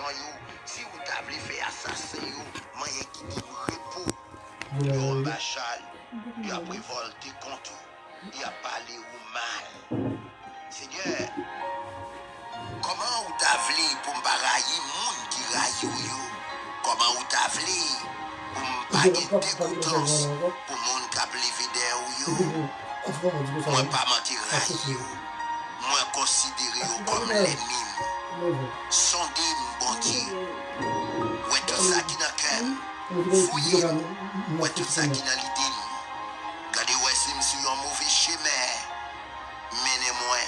méchant yo. Si vous t'avez fait assassin yo, moyen qui dit repos. Yo bachal, yo a révolté contre vous. Il a parlé ou mal. Seigneur, comment vous t'avez pour me barailler moun qui raille yo? Comment vous t'avez pour me baguer dégoûtance pour moun qui a levé derrière yo? Moi pas mentir raille yo. Moi considéré comme l'ennemi. Sondez mon Dieu. Ouais tout ça qui n'a cœur. Fouillez. Ouais tout ça qui n'a l'idée. Regardez ouais si je suis un mauvais chemin. Menez-moi.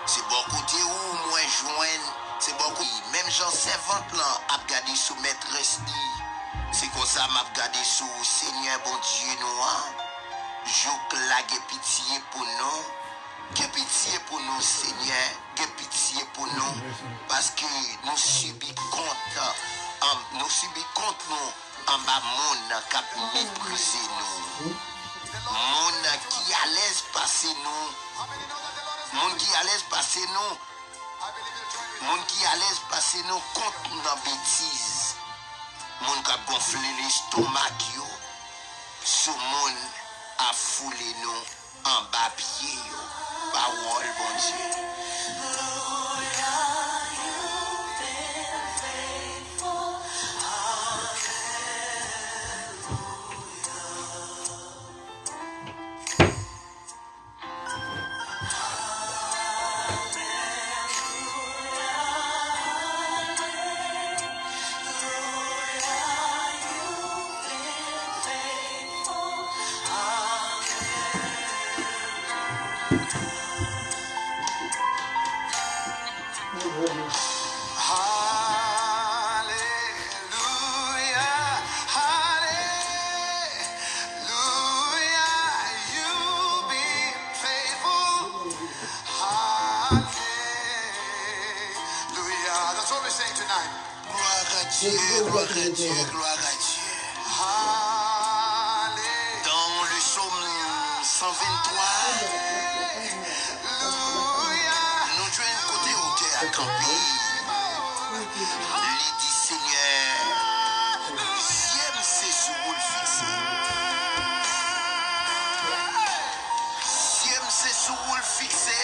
C'est bon côté où moi joindre, c'est bon côté. Même Jean servante là, a regardé sous maîtresse dit. C'est comme ça m'a regardé sous Seigneur bon Dieu noir. Jouk la ge pitié pour nous. Ge pitié pour nous Seigneur, ge pitié pour nous parce que nous subis contre nous en bas monde qui a méprisé nous. Monde qui à l'aise passer nous. Monde qui à l'aise passer nous. Monde qui à l'aise passer nous contre nos bêtises. Monde qui a gonflé l'estomac yo. Ce monde a foulé nous en bas pied yo. Parole bon Dieu. Gloire à Dieu, gloire à Dieu. Dans le psaume 123, nous jouons un côté où tu es à camper. Il dit Seigneur, sième c'est sous le fixé. Sième c'est sous le fixé.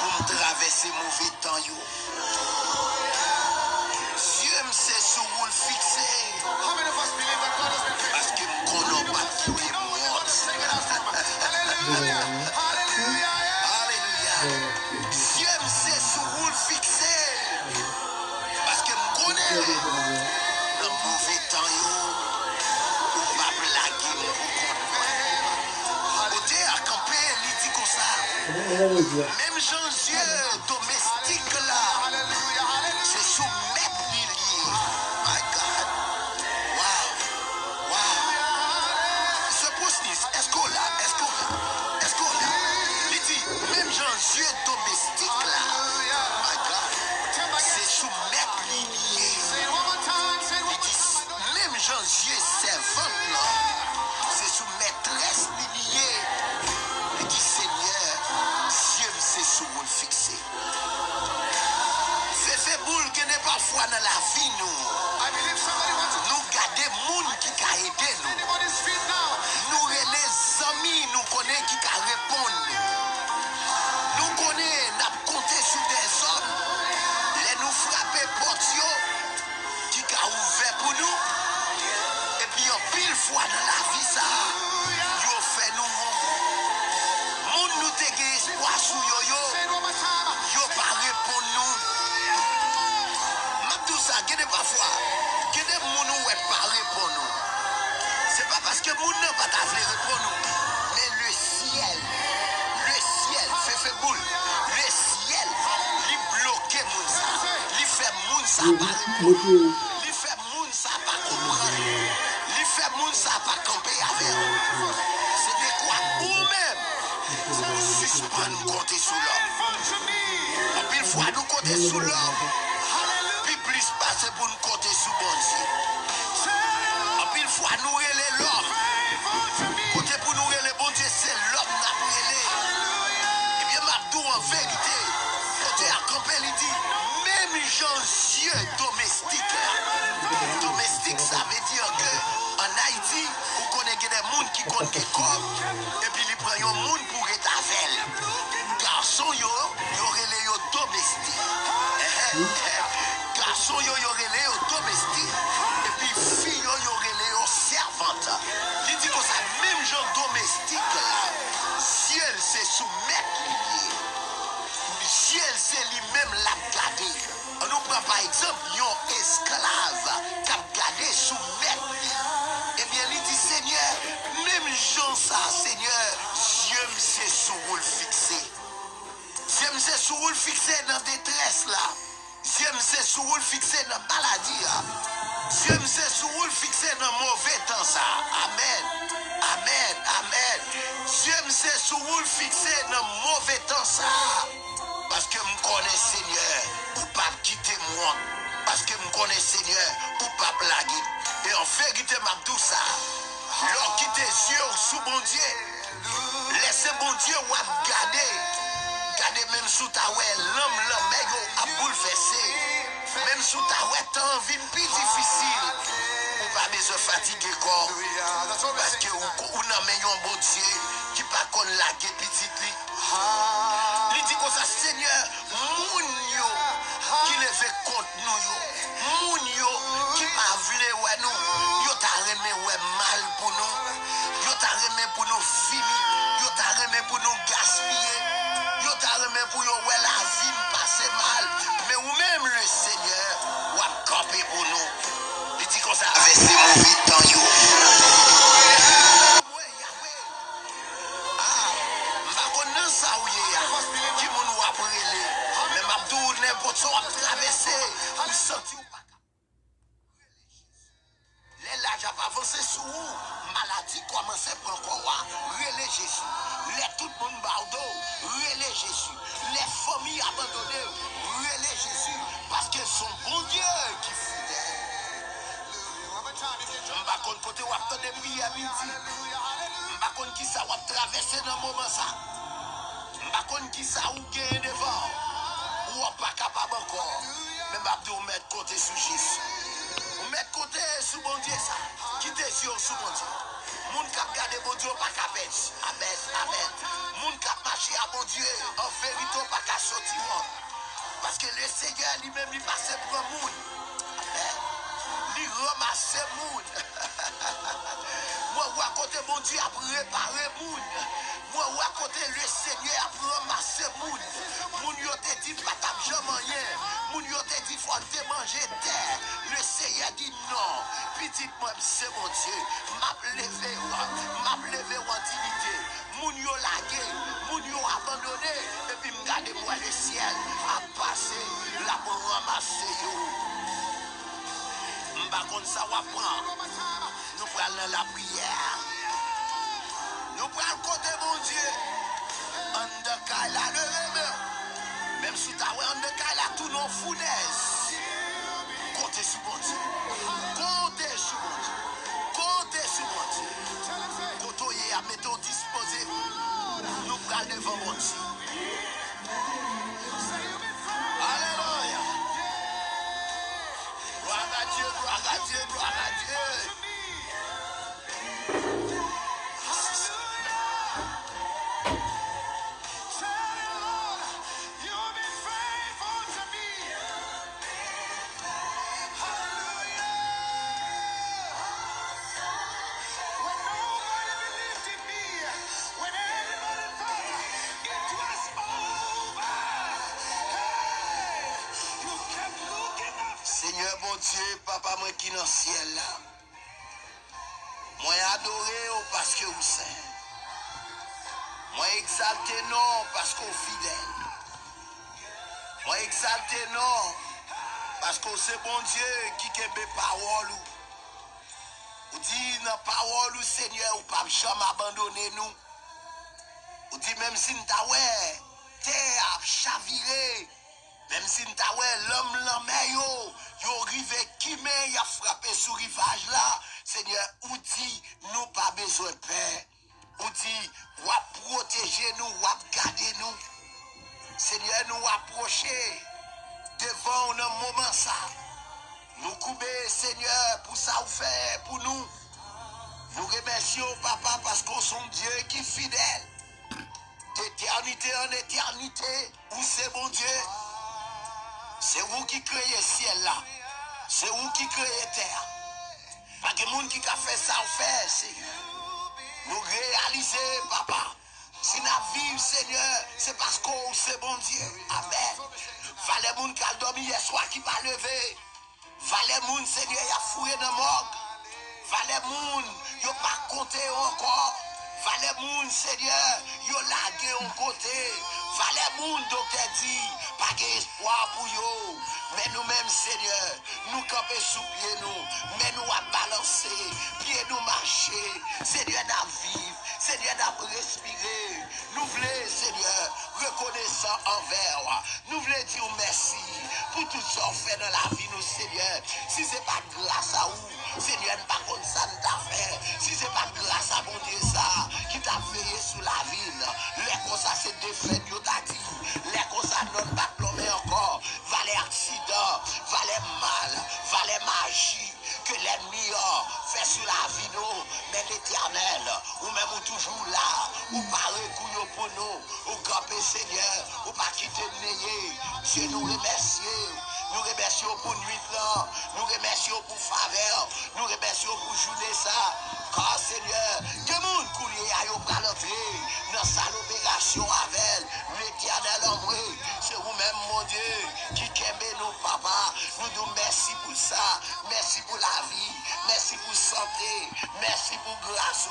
Pour me traverser mauvais temps, yo. C'est sous le fixé. Parce que nous connaissons pas qui est mort. Alléluia. Dieu c'est sous le fixé. Parce que nous connaissons le mauvais temps. Ou pas blaguer. Côté à camper, il dit comme ça. Même Jean-Dieu domestique là. C'est sous Dieu domestique là, my God, c'est soumettre l'inier. Il dit, même Jean-Dieu servante là, c'est sous maîtresse l'inier. Il dit, Seigneur, Dieu c'est sous le fixé. Fait boule que n'est parfois dans la vie nous garder moun qui a aidé nous. Nous les amis, nous connaissons qui a répondu. Nous connaissons, nous comptons sur des hommes, les nous frapper portio, qui a ouvert pour nous. Et puis en pile fois dans la vie, ça, yo fait nous. Moun nous te gen espoir sur yo pas répondre nous. Tout ça, qu'il y a parfois, qu'il y a des moun ou pas répondre nous. C'est pas parce que moun n'a pas t'afflé répondre nous. Mais le ciel, fait boule. Le ciel, il bloque moun ça. Il fait moun ça pas répondre. Il fait moun ça pas comprendre. C'est de quoi ou-même nous suspendons compter sous l'homme. En pile fois nous compter sous l'homme, puis plus passer pour nous compter sous bon Dieu. En pile fois nous relais l'homme, côté pour nous relais bon Dieu, c'est l'homme n'a relé. Eh bien, Mabdou en vérité, côté à camper, il dit, même gens yeux domestiques. Domestique, ça veut dire que en Haïti, vous connaissez des gens qui connaissent comme, et puis ils prennent un monde pour être avec. Garçon, yo relé yo domestique. Garçon, yo relé yo domestique. Et puis fille, yo relé yo servante. Il dit que ça, même gens domestique là, si elle se soumettre, si elle se lui-même l'a gardé. On nous prend par exemple un esclave qui a gardé soumettre. Eh bien, il dit Seigneur, même gens ça, Seigneur, Dieu me sait sous roule fixé. Dieu me sait sous roule fixé dans détresse là. Dieu me sait sous roule fixé dans maladie là. Dieu me sait sous roule fixé dans mauvais temps ça. Amen. Amen. Amen. Dieu me sait sous roule fixé dans mauvais temps ça. Parce que je connais Seigneur, ou pas quitter moi. Parce que je connais Seigneur, ou pas blaguer. Et en vérité, m'a tout ça. Leur quitter yeux sous bon Dieu. Laissez bon Dieu ou garder. Garder même sous ta ouais, l'homme, a bouleversé. Même sous ta ouais, t'as envie de plus difficile. Ou pas besoin de fatiguer corps. Parce que ou n'a un bon Dieu qui pas qu'on la petite li. Il dit que ça, Seigneur, moun yo qui lève contre nous yo. Moun yo qui pas voulu ouais nous. Yo t'a remis ouais mal pour nous. Yo t'a remis pour nous finir. Yo t'a remis pour nous gaspiller. Yo t'a remis pour yo ouais la vie passer mal. Mais ou même le Seigneur ou a campé pour nous. Il dit que ça avec ses mauvais temps yo. Qui m'ont appris mais Mabdou n'importe quoi traversé ou senti ou pas. Les là j'ai pas avancé sous maladie commençait pour encore relais Jésus. Les tout le monde bardo relais Jésus. Les familles abandonnées relais Jésus parce que son bon Dieu qui fidèle. Je ne sais pas côté où attendre des prières midi. Je ne sais pas qui ça va traverser dans le moment ça. Par qui ça ou gagne devant ou pas capable encore mais Mabdou mettre côté sous Jésus ou mettre côté sous bon Dieu ça quitter sur sous bon Dieu moun cap garder bon Dieu pas capable amen amen moun cap marcher à bon Dieu en vérité pas qu'à sortir parce que le Seigneur lui-même il passe pour un monde amen il ramasse moun moi ou à côté bon Dieu a préparé moun. Moi ou à côté le Seigneur a ramassé moun. Moun yo te dit pas t'as jamais rien. Moun yo te dit faut te manger terre. Le Seigneur dit non. Petit moi c'est mon Dieu. M'a levé en dignité. Moun yo lagué, moun yo abandonné et puis m'garder moi le ciel a passé la pour ramasser yo. M'pa kon ça va prendre. Nous prenons la prière. Nous prenons côté mon Dieu. En de Kaila le remède. Même si tu as en de Kaila tout nos founaises. Comptez sur mon Dieu. Comptez sur mon Dieu. Comptez sur mon Dieu. Côté à mettre disposé. Nous prenons devant mon Dieu. Alléluia. Gloire à Dieu, gloire à Dieu, gloire à Dieu. Seigneur bon Dieu, papa moi qui dans le ciel là. Moi adoré parce que vous savez. Moi exalté non parce qu'on fidèle. Moi exalté non parce que c'est bon Dieu qui kembe parole. Ou dit dans parole, Seigneur, ou pas jamais abandonner nous. Ou dit même si nous t'avons terre chaviré, même si nous t'avons l'homme l'homme yo rive qui met y a frappé sur rivage là, Seigneur, ou dit nous pas besoin de paix. Ou dit ou à protéger nous, ou à garder nous. Seigneur, nous approcher devant un moment ça. Nous couper, Seigneur, pour ça ou faire pour nous. Nous remercions, Papa, parce qu'on est Dieu qui est fidèle. D'éternité en éternité, où c'est mon Dieu. C'est vous qui créez le ciel là. C'est vous qui créez la terre. Pas de monde qui a fait ça ou faire, Seigneur. Nous réaliser, Papa. Si nous vivons, Seigneur, c'est parce qu'on c'est bon Dieu. Amen. Valait moun qui a dormi hier soir qui va lever. Valait moun, Seigneur, il a fouillé dans le morgue. Valait moun, il n'a pas compté encore. Valait moun, Seigneur, il a lagué en côté. Valait moun, docteur dit, pas d'espoir pour yo. Mais nous-mêmes, Seigneur, nous camper sous pied nous. Mais nous à balancer, pied nous marcher. Seigneur, nous vivre. Seigneur, nous respirer. Nous voulons, Seigneur, reconnaissant envers. Nous voulons dire merci pour tout ce qu'on fait dans la vie, nous, Seigneur. Si ce n'est pas grâce à vous, Seigneur, pas comme ça nous t'a fait. Si ce n'est pas grâce à mon Dieu, ça, qui t'a veillé sur la ville. Les causes, c'est défaite, nous t'a dit. Les causes, non pas plombé encore. Valait accident, valait mal, valait magie. Que l'ennemi fait sur la vie, nous. Mais l'éternel, ou même ou toujours là, ou pas recouillot pour nous, ou camper, Seigneur, ou pas quitter le nez. Dieu nous remercie. Nous remercions pour nuit là, nous remercions pour faveur, nous remercions pour journée ça. Car Seigneur, que monde coulier à yo pral entrer dans sa opération avec l'éternel en vrai. C'est vous-même, mon Dieu, qui aime nous, papa. Nous disons merci pour ça, merci pour la vie, merci pour santé, merci pour grâce,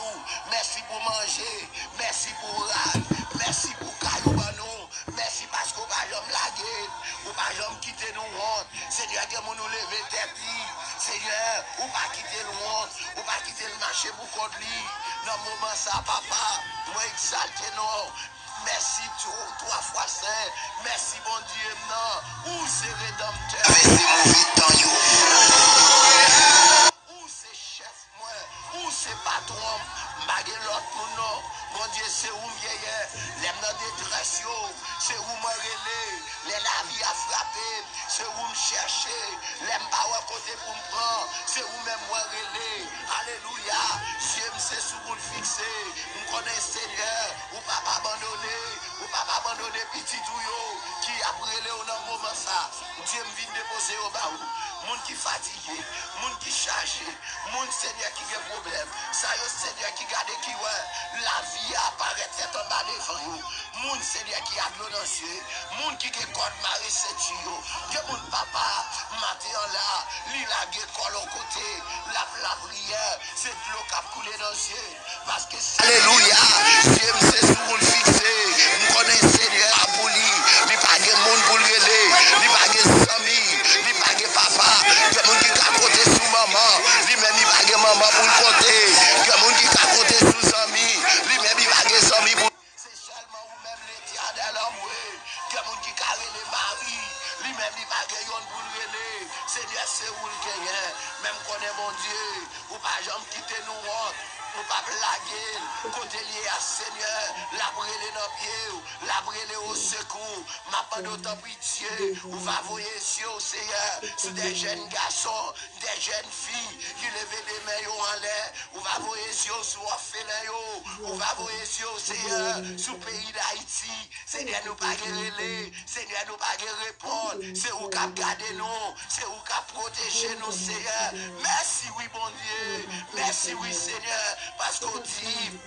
merci pour manger, merci pour rad, merci pour caillou à nous, merci parce qu'on va jamais laguer, on va jamais quitter nous honte. Seigneur, que nous lever tête. Seigneur, on va quitter le honte, on va quitter le marché pour qu'on lit. Dans le moment ça, papa, moi exalté non. Merci trois fois saint. Merci bon Dieu, non. Où c'est rédempteur? Merci mon vie où c'est chef, moi? Où c'est patron? Magé l'autre pour nous. Mon Dieu, c'est où vieilleur? Les mains détresse, c'est où me relais? Les la vie a frappé, c'est où me chercher? Les m'bawa côté pour me prendre, c'est où même moi relais? Alléluia. Dieu me sait sous pour le fixer. On connaît Seigneur, ou pas abandonner, ou pas abandonner petit touyo qui a brûlé au moment ça. Dieu me vient déposer au bas. Moun qui fatigué, moun qui chargé, moun Seigneur qui a problème. Ça y est, Seigneur qui garde qui ouais. La vie apparaît tête en bas devant vous. Moun Seigneur qui a de l'ancien, moun qui a code maré c'est tuyau. Que moun papa, matin là, li la guécole au côté, la prière, c'est de l'eau qui a coulé dans le ciel. Parce que alléluia, Dieu me sait sur le fixé, me connaît Seigneur à pour lui, il pas de monde pour le relais, il pas de famille, il pas de papa, il y a monde qui a côté sous maman, lui même il pas de maman pour le côté, il y a monde qui a côté sous amis, lui même il pas de amis pour c'est seulement vous même l'éternel en moi, il y a monde qui a les maris, lui même il pas de yon pour le relais, Seigneur c'est où le gagnant, même qu'on est mon Dieu, ou pas jamais quitter nous honte. Ou pas blaguer, côté lié à Seigneur, la brûler dans pied, la brûler au secours, m'a pas d'autant pitié, ou va voyer sur Seigneur, sur des jeunes garçons, des jeunes filles qui lèvent les mains en l'air, ou va voyer sur orphelins, ou va voyer sur Seigneur, sur le pays d'Haïti, Seigneur nous pas guérir, Seigneur nous pas répondre, c'est où qu'a gardé nous, c'est où qu'a protégé nous, Seigneur. Merci oui bon Dieu, merci oui Seigneur. Parce qu'on dit,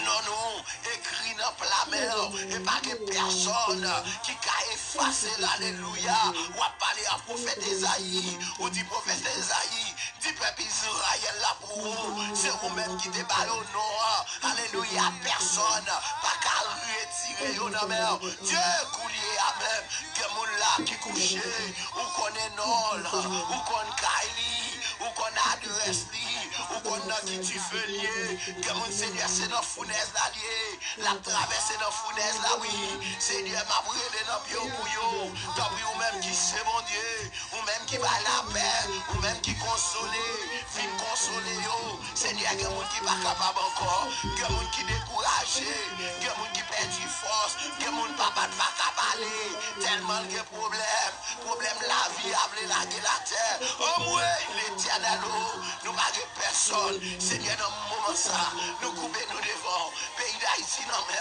non, écrit dans la mer, et pas que personne qui a effacé l'alléluia, ou a parlé à prophète Esaïe, ou dit prophète Esaïe, dit peuple Israël là pour vous, c'est vous-même qui déballe au nom, alléluia, personne, pas qu'à retirer au nom, Dieu coulier à même, que mon là qui couché, ou qu'on est non, ou qu'on Kaili, ou qu'on adresse li, ou dans qui tu veux lier. Que mon Seigneur, c'est dans fournaise là lié. La traversée dans fournaise là, oui. Seigneur, m'a brûlé dans bio pour yo. Tant pis ou même qui c'est mon Dieu. Ou même qui va la paix. Ou même qui console. Fin consoler yo. Seigneur, que mon qui pas capable encore. Que mon qui découragé. Que mon qui perdu force. Que mon papa pas capable. Tellement de problèmes. Problème la vie, appelé la terre. Oh, moi, l'éternel, nous pas de personne. Seigneur, dans le moment ça, nous coupons nous devant. Pays d'Haïti, non, mais,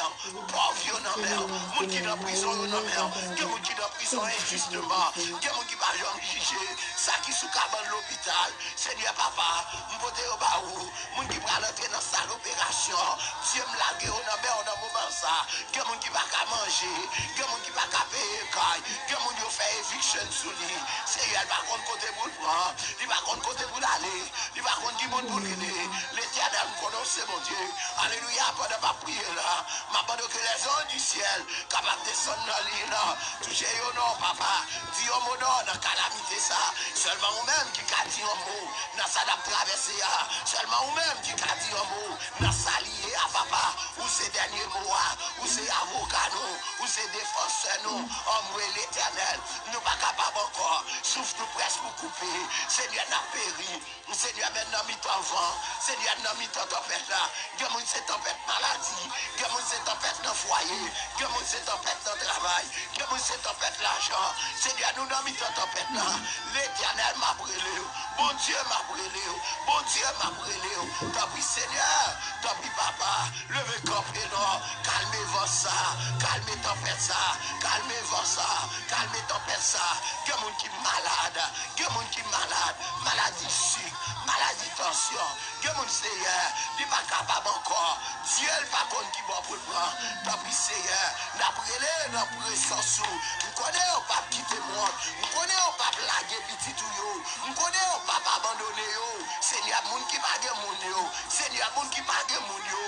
pauvres, non, mais, moun qui dans prison, non, mais, que moun qui dans prison injustement, que moun qui pas jamais jugé, ça qui sous cabane l'hôpital. Seigneur, papa, m'pote au baou, moun qui va entrer dans sa l'opération. Dieu me l'a gué, non, mais, on a moment ça, que moun qui va qu'à manger, que moun qui va qu'à payer caille, que moun qui fait eviction sous lui. Seigneur, par contre, côté pour le prendre, il va contre côté pour l'aller, il va contre qui moun pour l'aider. L'éternel nous connaît, c'est mon Dieu. Alléluia, pendant ma prière là, m'abandonne que les anges du ciel, capables de descendre dans l'île là, toucher au nom, papa, dis au mon nom, dans calamité ça, seulement vous-même qui a dit un mot, dans sa dame traversée, seulement vous-même qui a dit un mot, dans sa liée à papa, ou ces derniers mots, ou ces avocats nous, ou ces défenseurs nous, homme l'éternel, nous pas capables encore, souffle nous presque pour couper, Seigneur n'a péri, Seigneur maintenant mis en vent, Seigneur n'a mis en tempête là, que mon c'est tempête maladie, que mon c'est tempête dans foyer, que mon c'est tempête dans travail, que mon c'est tempête l'argent, Seigneur nous n'a mis en tempête là, l'éternel m'a brûlé, bon Dieu m'a brûlé, bon Dieu m'a brûlé, tant pis Seigneur, tant pis papa, levez campé non, calmez vent ça, calmez tempête ça, calmez vent ça, calmez tempête ça, que mon qui malade, que mon qui malade, maladie sucre, maladie tension, que mon Seigneur, il n'est pas capable encore, Dieu n'est pas contre qui va pour le prendre, tant pis Seigneur, n'a brûlé, n'a brûlé sans sou, nous connaissons au pape quitter le monde, nous connaissons au pape laguer petit tout yo, nous connaissons au pape abandonner yo, Seigneur, moun qui pas de moun yo, Seigneur, moun qui pas de moun yo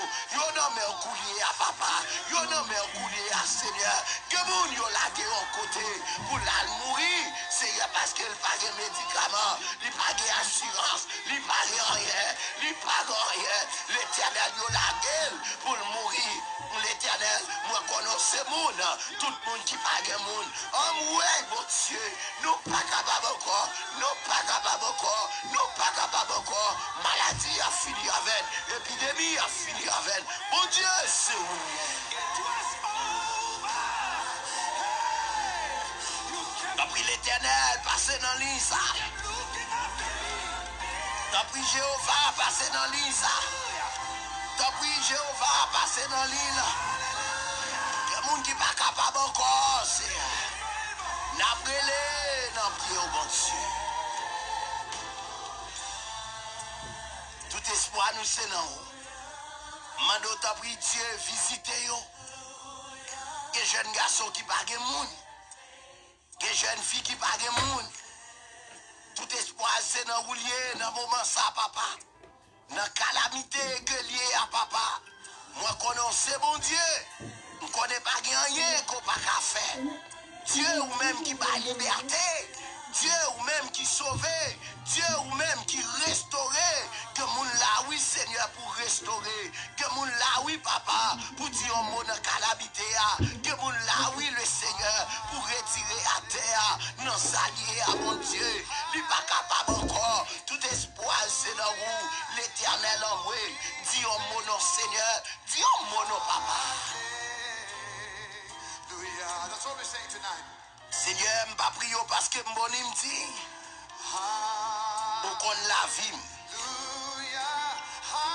non mais un coulier à papa, yo non mais un coulier à Seigneur, que moun yo laguer en côté, pour la mourir, Seigneur, parce qu'il pas de médicaments, il pas de assurance, il pas de rien, il pas de rien, l'éternel yo laguer pour mourir, l'éternel, moi connais moun, tout le monde qui pas de moun, oh ouais, mon Dieu, nous pas capables encore, nous pas capables encore, nous pas capables encore, maladie a fini avec, épidémie a fini avec, mon Dieu, c'est où? T'as pris l'éternel, passez dans l'Isa. T'as pris Jéhovah, passez dans l'Isa. T'as pris Jéhovah, passez dans l'île. Que monde qui pas capable encore, c'est n'a brûlé, n'a prié au bon Dieu. Tout espoir nous c'est dans haut. Mando t'as pris Dieu, visitez yo. Que jeune garçon qui pas de monde. Que jeune fille qui pas de monde. Tout espoir c'est dans roulier, dans moment ça papa. Dans calamité que lié à papa. Moi connais bon Dieu. Je ne connais pas rien qu'on pas qu'à faire. Dieu ou même qui bat liberté. Dieu ou même qui sauve. Dieu ou même qui restaure. Que mon là oui Seigneur pour restaurer. Que mon là oui papa pour dire un mot dans calamité. Que mon là oui le Seigneur pour retirer à terre. Non s'allier à mon Dieu. Il n'est pas capable encore. Tout espoir c'est dans vous. L'éternel en oui. Dis un mot non Seigneur. Dis un mot non papa. That's what we're saying tonight. Seigneur, je ne prie pas parce que je me dis ou qu'on la vie,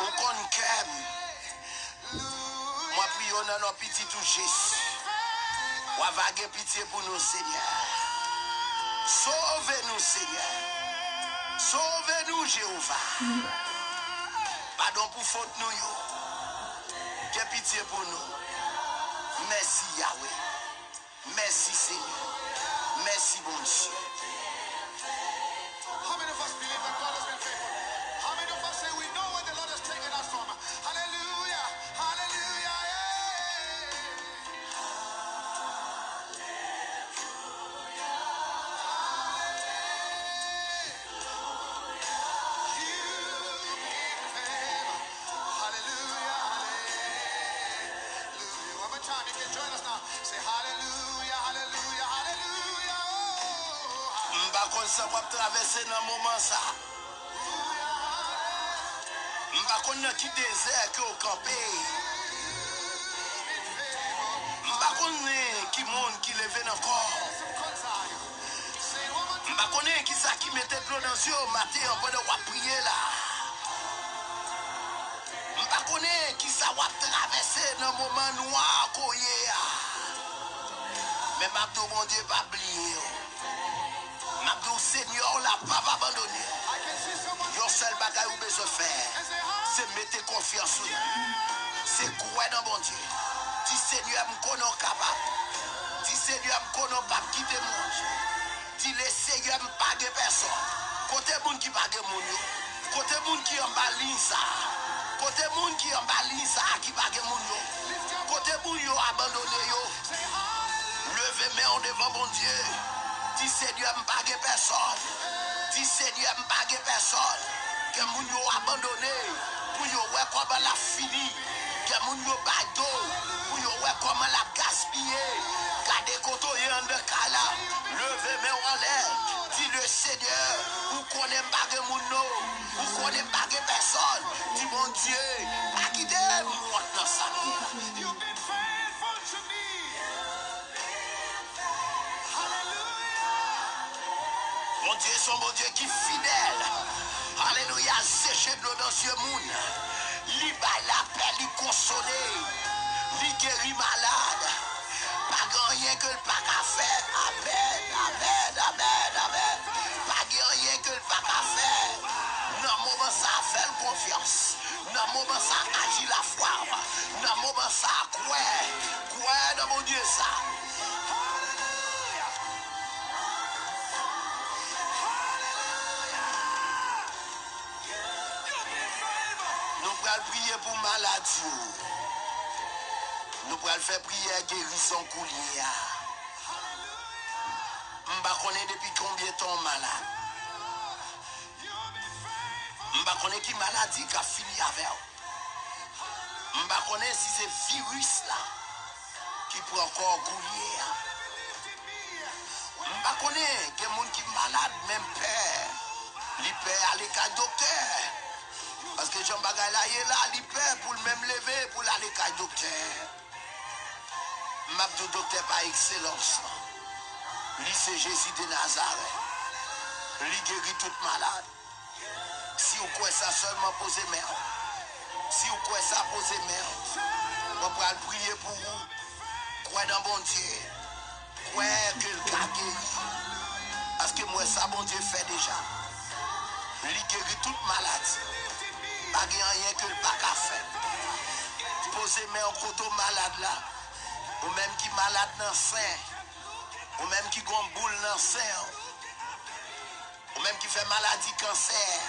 ou qu'on cœur. Moi, prie dans nos petits touches. Ou avaguer pitié pour nous, Seigneur. Sauvez-nous, Seigneur. Sauvez-nous, Jéhovah. Pardon pour faute nous, yo. Que pitié pour nous. Merci, Yahweh. Merci Seigneur. Merci bon Dieu. How many of us believe that God has been faithful? How many of us say we know where the Lord has taken us from? Hallelujah. Hallelujah. You've been ça va traverser dans le moment ça. Je ne sais pas qui désert que vous campez. Je ne sais pas qui monde qui lève dans le corps. Je ne sais pas qui ça qui mettait de l'eau dans les yeux au matin avant de prier là. Je ne sais pas qui ça va traverser dans le moment noir qu'on y est. Mais Mabdou, mon Dieu, pas oublier. Mabdou, Seigneur, l'a pas abandonné. Yon seul bagay ou besoin faire, c'est mettre confiance en lui. C'est croire dans mon Dieu. Si Seigneur me connaît capable, si Seigneur me connaît pas quitter mon Dieu, si le Seigneur me pague personne, côté moun qui pague mon yo, côté moun qui en balise ça, côté moun qui en balise ça qui pague mon yo, côté moun yo abandonné yo, levez main devant mon Dieu. Si Seigneur me pague personne, si Seigneur me pague personne, que moun yo abandonné, pour yo ouais comment la fini, que moun yo bado, pour yo ouais comment la gaspillé, gardez koto yon de kala, levez main en l'air, dis le Seigneur, ou connaît bague moun no, ou connaît bague personne, dis mon Dieu, pas quitter moi dans sa vie. You've been faithful to me. Mon Dieu, son bon Dieu qui est fidèle. Alléluia, séché de l'eau dans ce monde. Li baille la paix, li consoler. Li guérit malade. Pas rien que le pas qu'à faire. Amen, amen, amen, amen. Pas rien que le pas qu'à faire. Dans le moment ça fait confiance. Dans le moment ça agit la foi. Dans le moment ça croire dans mon Dieu ça. Nous allons prier pour maladie. Nous allons faire prière guérison coulier. Je ne sais pas depuis combien de temps malade. Je ne sais pas qui maladie qui a fini avec. Je ne sais pas si c'est virus là qui prend encore coulier. Je ne sais pas qu'il y a des gens qui sont malades, même père. Il peut aller à docteur. Parce que Jean Bagay là, il est là, il peut pour le même lever, pour aller à docteur. Mabdou docteur par excellence. Lui c'est Jésus de Nazareth. Lui guérit tout malade. Si vous croyez ça seulement posez main. Si vous croyez ça posez main. On va prier pour vous. Croyez dans bon Dieu. Croyez que le cas guérit. Parce que moi ça bon Dieu fait déjà. Lui guérit toute maladie. Pas rien que le pas qu'à faire. Posez main au côté malade là. Ou même qui malade dans le sein. Ou même qui gon boule dans le sein. Ou même qui fait maladie cancer.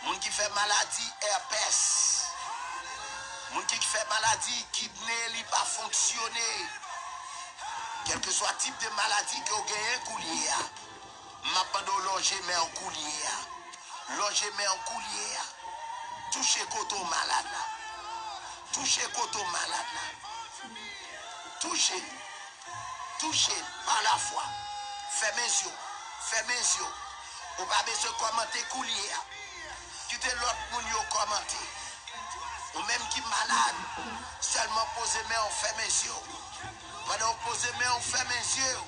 Moun qui fait maladie herpès. Moun qui fait maladie kidney li pas fonctionner. Quel que soit type de maladie que vous gagnez coulier. M'a pas de loger mais en coulier. Loger mais en coulier. Touchez koto malade là. Touchez koto malade là. Touchez. Touchez par la foi. Fermez les yeux. Fermez les yeux. Vous pas besoin de commenter coulier. Quittez l'autre moun yo commenter. Ou même qui malade. Seulement posez main, on ferme les yeux. Pendant que vous posez main, on ferme les yeux.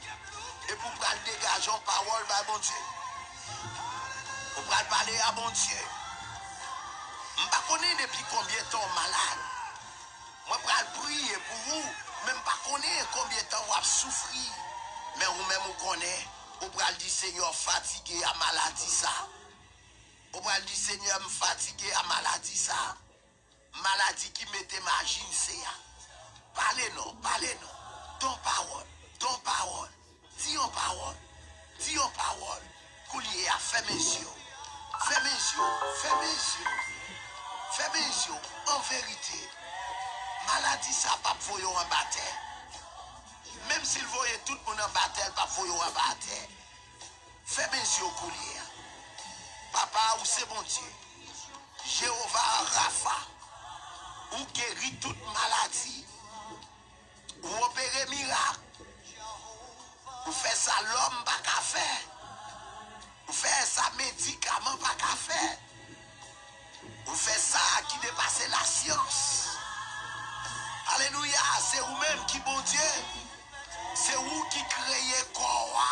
Et pour pas dégager en parole, bah bon Dieu. Vous pouvez parler à bon Dieu. Je ne sais pas depuis combien de temps malade. Moi, je vais prier pour vous. Même pas connaître combien de temps vous avez souffert. Mais vous-même, vous connaissez. Vous pouvez dire, Seigneur, fatigué à maladie ça. Vous pouvez dire, Seigneur, me fatigué à maladie ça. Maladie qui mettait ma gine, c'est ça. Parlez-nous, parlez-nous. Ton parole, ton parole. Dis en parole. Dis en parole. Coulier à fermer les yeux. Fermez les yeux. Fermez les yeux. Fermez les yeux. En vérité, maladie ça pas pour vous en bataille. Même s'il voyait tout le monde en bataille, pas pour vous en bataille. Fermez les yeux, coulier. Papa, ou c'est bon Dieu. Jéhovah Rapha. Ou guérit toute maladie. Ou opérer miracle. Ou fait ça l'homme pas qu'à faire. c'est vous-même qui bon Dieu. C'est vous qui créez quoi.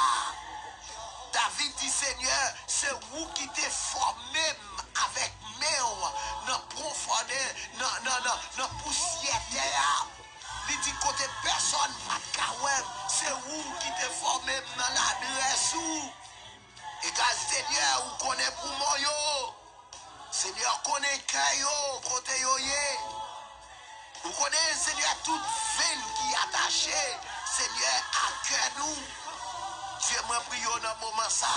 David dit Seigneur, c'est vous qui t'es formé avec moi dans profondeur, dans poussière terre. Il dit côté personne pas de kawem, c'est vous qui t'es formé dans l'adresse où. Et quand Seigneur, vous connaissez pour moi yo. Seigneur connaît kayo, côté yo ye. Vous connaissez Seigneur toute veine qui est attachée. Seigneur à cœur nous. Dieu m'a prié dans ce moment ça.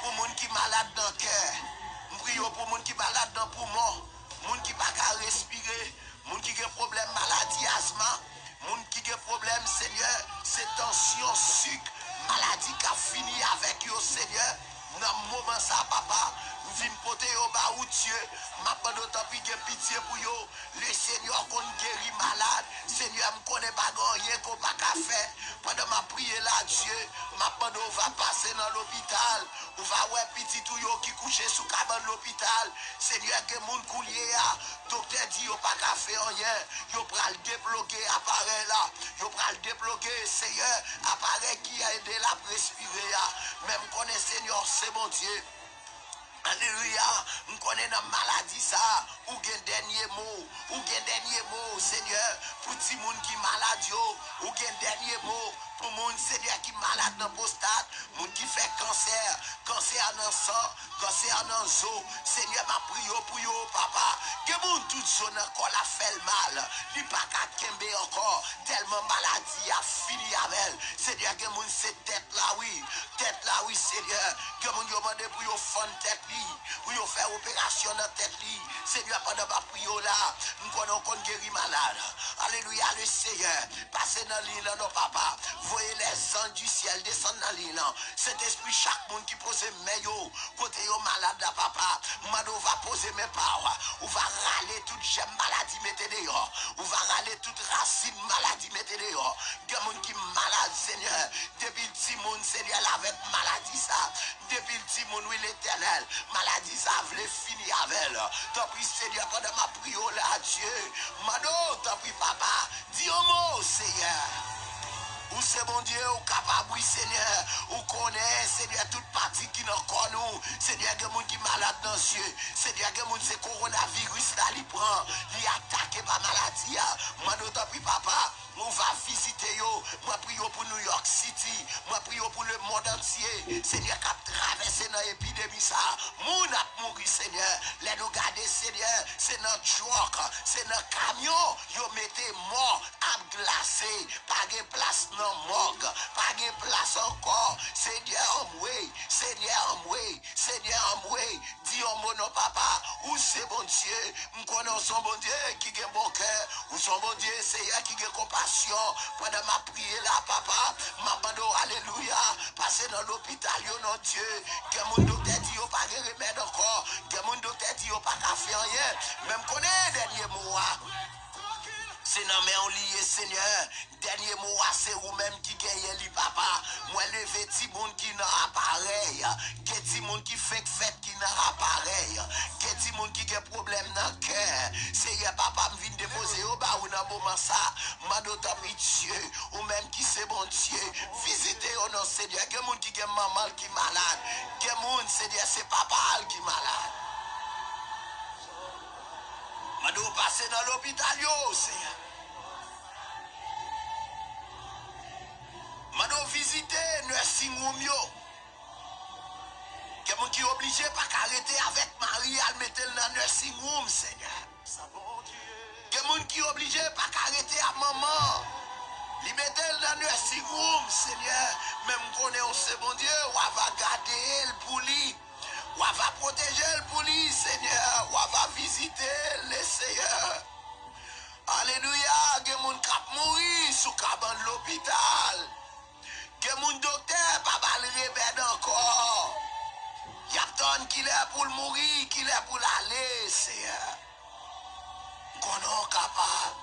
Pour les gens qui sont malades dans le cœur. Je prie pour les gens qui sont malades dans le poumon. Les gens qui ne peuvent pas respirer. Les gens qui ont des problèmes de maladie, asthme. Les gens qui ont des problèmes, Seigneur, c'est tension, sucre, maladie qui a fini avec eux, Seigneur. Dans ce moment ça, papa, je viens porter au bas où Dieu m'a pas d'autant pis pitié pour eux. Le Seigneur qu'on guérit malade. Seigneur, je ne connais pas rien qu'on n'a pas faire. Pendant ma prière là, Dieu, ma pendant on va passer dans l'hôpital. On va voir petit tout yo qui couche sous cabane l'hôpital. Seigneur, que mon coulier a. Docteur dit yo pas qu'à faire rien. Yo pral débloquer appareil là. Yo pral débloquer Seigneur appareil qui a aidé la respirer. Même connaît Seigneur, c'est mon Dieu. Alléluia, nous connaissons la maladie ça, ou gen dernier mot, Seigneur, pour tout le monde qui est malade, ou gen dernier mot, pour le monde, Seigneur, qui est malade dans le prostate, monde qui fait cancer dans le sang, cancer dans le zoo, Seigneur, ma prière pour vous, papa, que monde toute zone encore la fait mal, il pas qu'à kembe encore, tellement maladie a fini avec elle, Seigneur, que monde cette tête là, oui, Seigneur, que monde demande pour vous fond tête. Oui, on fait opération dans la tête. Seigneur, pendant ma prière là, nous connaissons guéri malade. Alléluia, le Seigneur. Passez dans l'île, non, papa. Voyez les anges du ciel descendre dans l'île. Cet esprit, chaque monde qui pose meilleur, côté yo malade, là, papa. Mano va poser mes paroles. On va râler toute gemme maladie, mettez dehors. On va râler toute racine maladie, mettez dehors. Il y a des gens qui sont malades, Seigneur. Depuis le petit monde, Seigneur, avec maladie, ça. Depuis le petit monde, oui, l'éternel. Maladie, ça voulait finir avec elle. T'as pris, Seigneur, pendant ma prière là, Dieu. Mano, t'as pris, papa. Dis un mot, Seigneur. Ou c'est bon Dieu, ou capable, oui, Seigneur. Ou connaît, Seigneur, toute partie qui nous connaît. Seigneur, il y a des gens qui sont malades dans les yeux. Seigneur, il y a des gens qui coronavirus là, il prend. Il attaque par maladie. Mano, t'as pris, papa. On va visiter yo. Moi prie pour New York City. Moi prie pour le monde entier. Seigneur, qui a traversé dans l'épidémie ça. Moun a mouru, Seigneur. Les nous garder, Seigneur. C'est notre truck. C'est notre camion. Yo mettez mort à glacer. Pas de place non morgue. Pas de place encore. Seigneur, oui. Seigneur, oui. Seigneur, oui. Dis au mon papa. Où c'est bon Dieu. Nous connaissons bon Dieu qui est bon cœur. Où son bon Dieu, Seigneur, qui est compassion. Pendant ma prière là, papa, ma bande, alléluia, passer dans l'hôpital, yo non Dieu, que mon docteur dit, yo pas de remède encore, que mon docteur dit, yo pas qu'à faire rien, même qu'on est dernier mois. C'est non mais on lié Seigneur. Dernier mot c'est vous-même qui gagne li papa. Moi le petit monde qui n'a appareil. Petit monde qui fait fête qui n'a appareil. Petit monde qui a problème dans le cœur. Seigneur papa me vient déposer au bas ou dans moment ça. Mando t'appris Dieu. Ou même qui c'est bon Dieu. Visitez au nom Seigneur. Quel monde qui a maman qui malade. Quel monde Seigneur c'est papa qui malade. Mando passer dans l'hôpital yo Seigneur. Mano visiter nursing home yo. Quelqu'un qui est obligé pas qu'arrêter avec Marie à le mettre dans le nursing home, Seigneur. Quelqu'un qui est obligé pas qu'arrêter à maman. Li mettre dans le nursing home, Seigneur. Même qu'on est c'est bon Dieu, on va garder elle pour lui. On va protéger elle pour lui, Seigneur. On va visiter le Seigneur. Alléluia. Quelqu'un qui a mouru sous cabane de l'hôpital. Que mon docteur pas le rebelle encore. Il y a tant qu'il est pour mourir, qu'il est pour aller, Seigneur. Qu'on est capable.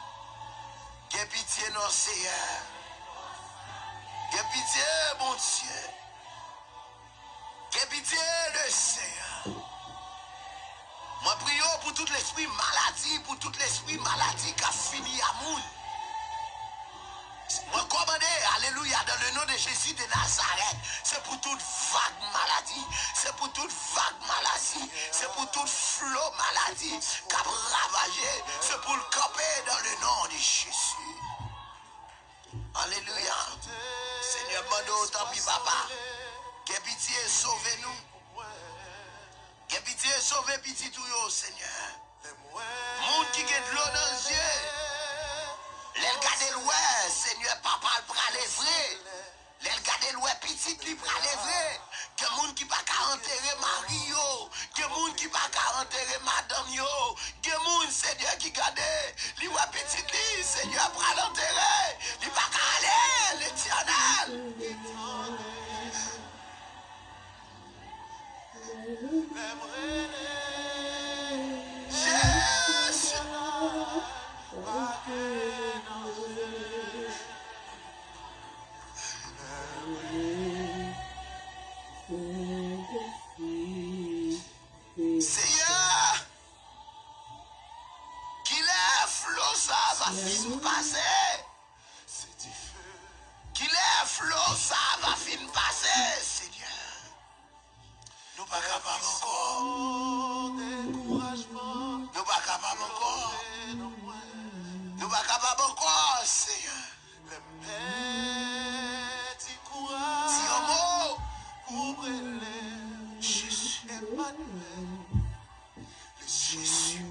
Que pitié, non, Seigneur. Que pitié, mon Dieu. Que pitié, le Seigneur. Moi, prions pour tout l'esprit maladie, pour tout l'esprit maladie qui a fini à moun. Alléluia, dans le nom de Jésus de Nazareth. C'est pour toute vague maladie. C'est pour toute vague maladie. C'est pour toute flot maladie qui a ravagé. C'est pour le camper dans le nom de Jésus. Alléluia. Seigneur, mando tant pis papa. Que pitié sauve-nous. Que pitié sauve petit tout yo, Seigneur. Monde qui a de l'eau dans les yeux. Les garder loin, Seigneur, papa le bras levé. Les garder loin, petit li bras levé. Que monde qui pas qu'à enterrer Mario. Que monde qui pas qu'à enterrer madame yo. Que monde, Seigneur, qui garde. Li ouais petit li, Seigneur, bras l'enterrer. Li pas qu'à aller, l'éternel. Jésus. Seigneur, qu'il est flot, ça va fin passer. Qu'il est flot, ça va fin passer, Seigneur. Nous pas capables encore. Nous pas capables encore. Nous pas capables encore, Seigneur. Si un mot, Jésus, Jésus,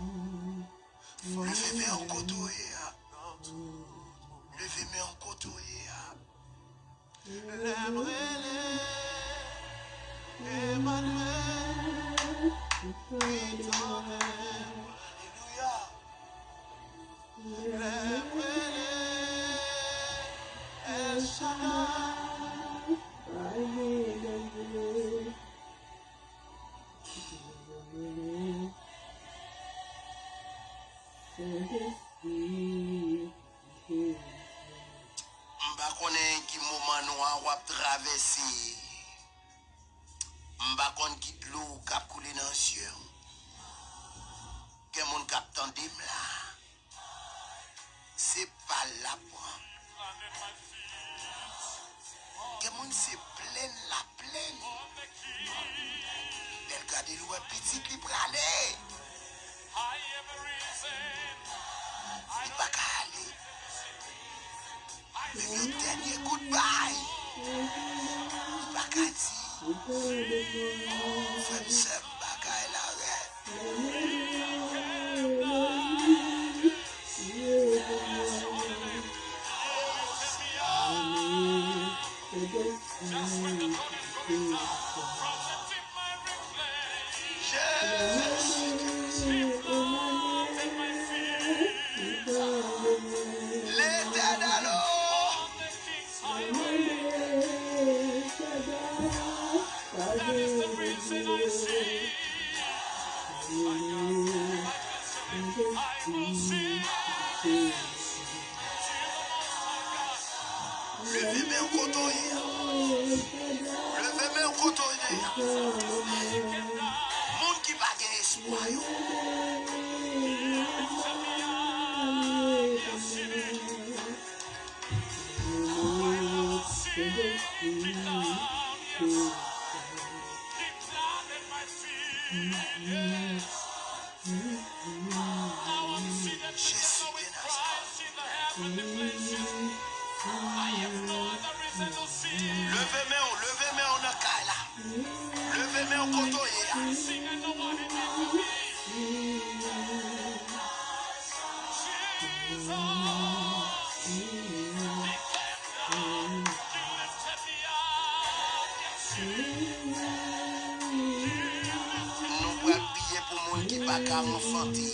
levez-moi en côté. Levez-moi en côté. M'ba konnen qui moment nous a traversé. M'ba konnen qui l'eau cap couler dans ciel. Que mon cap tendem là. C'est pas la prend. Que mon c'est plein la pleine. Elle garde l'eau petit li pralé. Il pas qu'à aller. Mais le dernier goodbye. Il pas qu'à dire. Femme c'est pas qu'à l'arrêt. Levez-moi au coteau. Levez-moi au coteau. Monde qui va gagner espoir. Levez-moi en akala. Levez-moi en koto Nous pouvons prier pour monde qui pas qu'à enfanter.